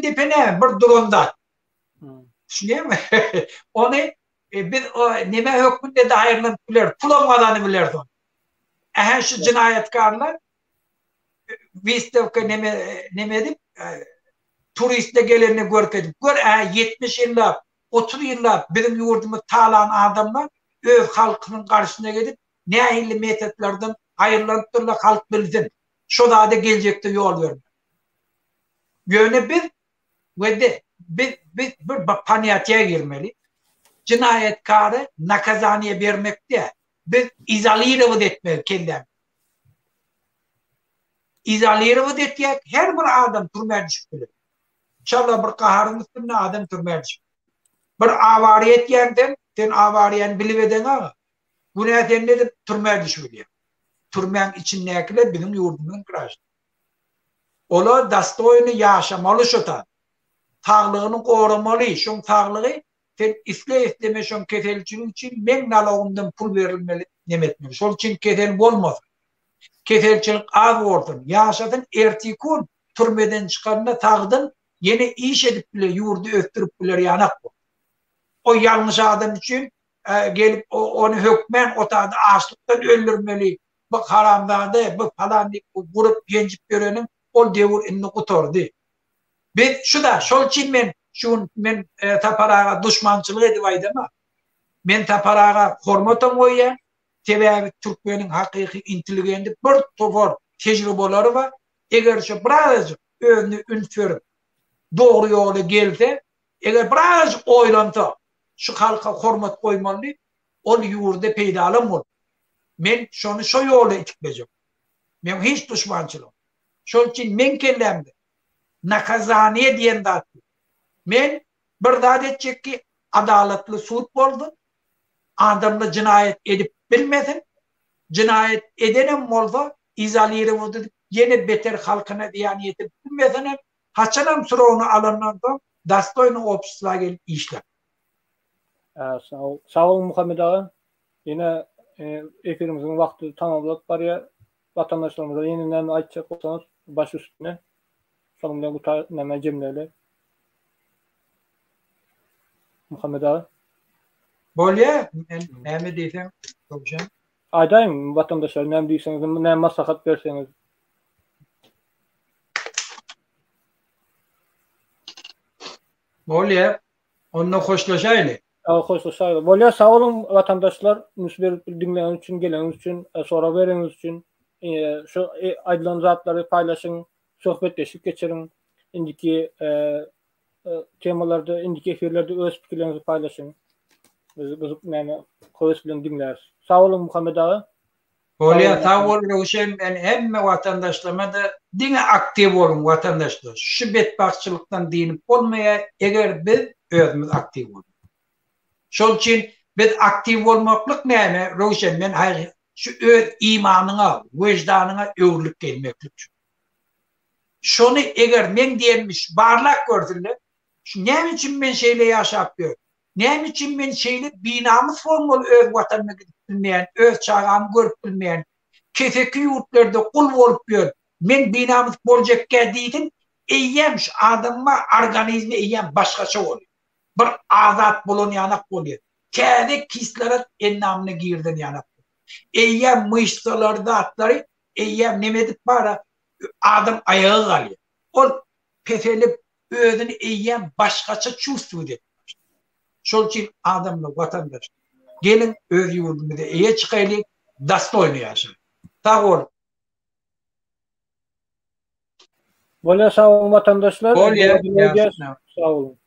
depe ne? Bir durumda. Düşünüyor musun? Onu bir neme hükmünde de ayrılıp bilir. Pulamadanı bilirdi onu. Şu cinayetkarlar Vistavka nemedim turistle geleni görkedim. Gör 70 yıllar 30 yıllar bizim yurdumu talan adamlar öv halkının karşısına gidip ne hayırlı metotlardan hayırlanıp halk bilsin. Şu da gelecekte yol verme. Yöne bir paniyatiye girmeli. Cinayetkarı nakazaniye vermekte. Biz izaliyle etmeli kendilerini. izolirovat etjek her bir adam türmäge düşüp biler. İnşallah bir qaharın üstünde adam türmäge düşüp. Bir awariyet ýerden sen awariýany bilip eden aga. Bu näden de türmäge düşüp biler. Türmäň içindäkiler bizim ýurdumyň kiraşdy. Olar dastoyny ýaşamaly şota. Taglygyny goramaly, şoň taglygy sen isle şoň keselçilik üçin men nalogyndan pul berilmeli demetmeli. Şol üçin kesel bolmaz. Keselçilik az bolsun. Ýaşadyn ertikun türmeden çykanna tagdyn yine iş edip bile ýurdu öttürüp biler ýanak bu. O ýalňyş adam üçin gelip onu hökmen otady açlykdan öldürmeli. Bu haramdady, bu falan diýip gurup ýenjip görenin ol dewir inni gutardy. Ben şuda, şol için men taparaga düşmançılık edip aydama. Men taparaga hormatam goýýan, sebäbi türkmeniň hakyky inteligendi bir topar tejribalary bar. Eger şu biraz özünü ünferip dogry ýola gelse, eger biraz oýlanta şu halka hormat goýmaly, ol ýurda peýdalam bol. Men şonu şo ýola itikmejek. Men hiç düşmançylyk. Şol için men kellemdi. Nakazaniye diýen zat. Men bir zat etjek ki adalatly suud boldy. Adamla cinayet edip bilmedin. Cinayet edenem bolsa izolirovat edip yine beter halkyna diýan etip bilmedin. Haçanam surowny alandan soň dastoyny opsuzla gelip işler. Sağ ol Muhammed ağa. Yine efirimizin vakti tamamladık. Barya vatandaşlarımıza yeniden aytacak olsanız baş üstüne. Sonunda bu tarihime cemleyle. Muhammed ağa. Bolya, näme diýsem, Rowşan? Aýdaýym vatandaşlar, näme diýseniz, näme maslahat berseňiz. Bolya, onunla hoşlaşaýly. Hoşlaşaýly. Bolya, sağ olun vatandaşlar, müsbir dinleýän üçin, gelen üçin, sonra bereniz üçin, şu aýdylan zatlary paýlaşyň, söhbetleşip geçirin. Indiki temalarda, indiki efirlerde öz pikirlerinizi paýlaşyň. Biz näme koýus bilen dinlär. Sağ olun Muhammed ağa. Bolya, sağ ol Rowşan, ben hemme vatandaşlarıma da diňe aktiv bolun vatandaşlar. Şu betbaççylykdan diýip bolmaýa, eger biz özümüz aktiv bolun. Şol için biz aktiv bolmaklyk näme? Rowşan, men şu öz imanyňa, wejdanyňa öwürlük gelmeklik. Şonu eger men diýenmiş barlak gördüler. Şu näme üçin men şeýle ýaşap ýör? Näme üçin men şeýle binamyz formaly öz watanyny bilmeýän, öz çağamy görüp bilmeýän, keseki ýurtlarda kul bolup ýör. Men binamyz boljakka diýdim, eýýem şu adamma organizmi eýýem başgaça bolýar. Bir azat bolan ýanak bolýar. Käde kislerat ennamyny girden ýanak. Eýýem myşsalarda atlary, eýýem neme dip bara adam ayağı galýar. Ol peselip özüni eýýem başgaça çuvsuw edip. Şol için adamla vatandaş gelin öz ýurdumyzda eýe çykaýlyk, dastoyny ýaşaýlyk. Sağ ol. Bolya, sağ olun vatandaşlar. Bolya, sağ olun.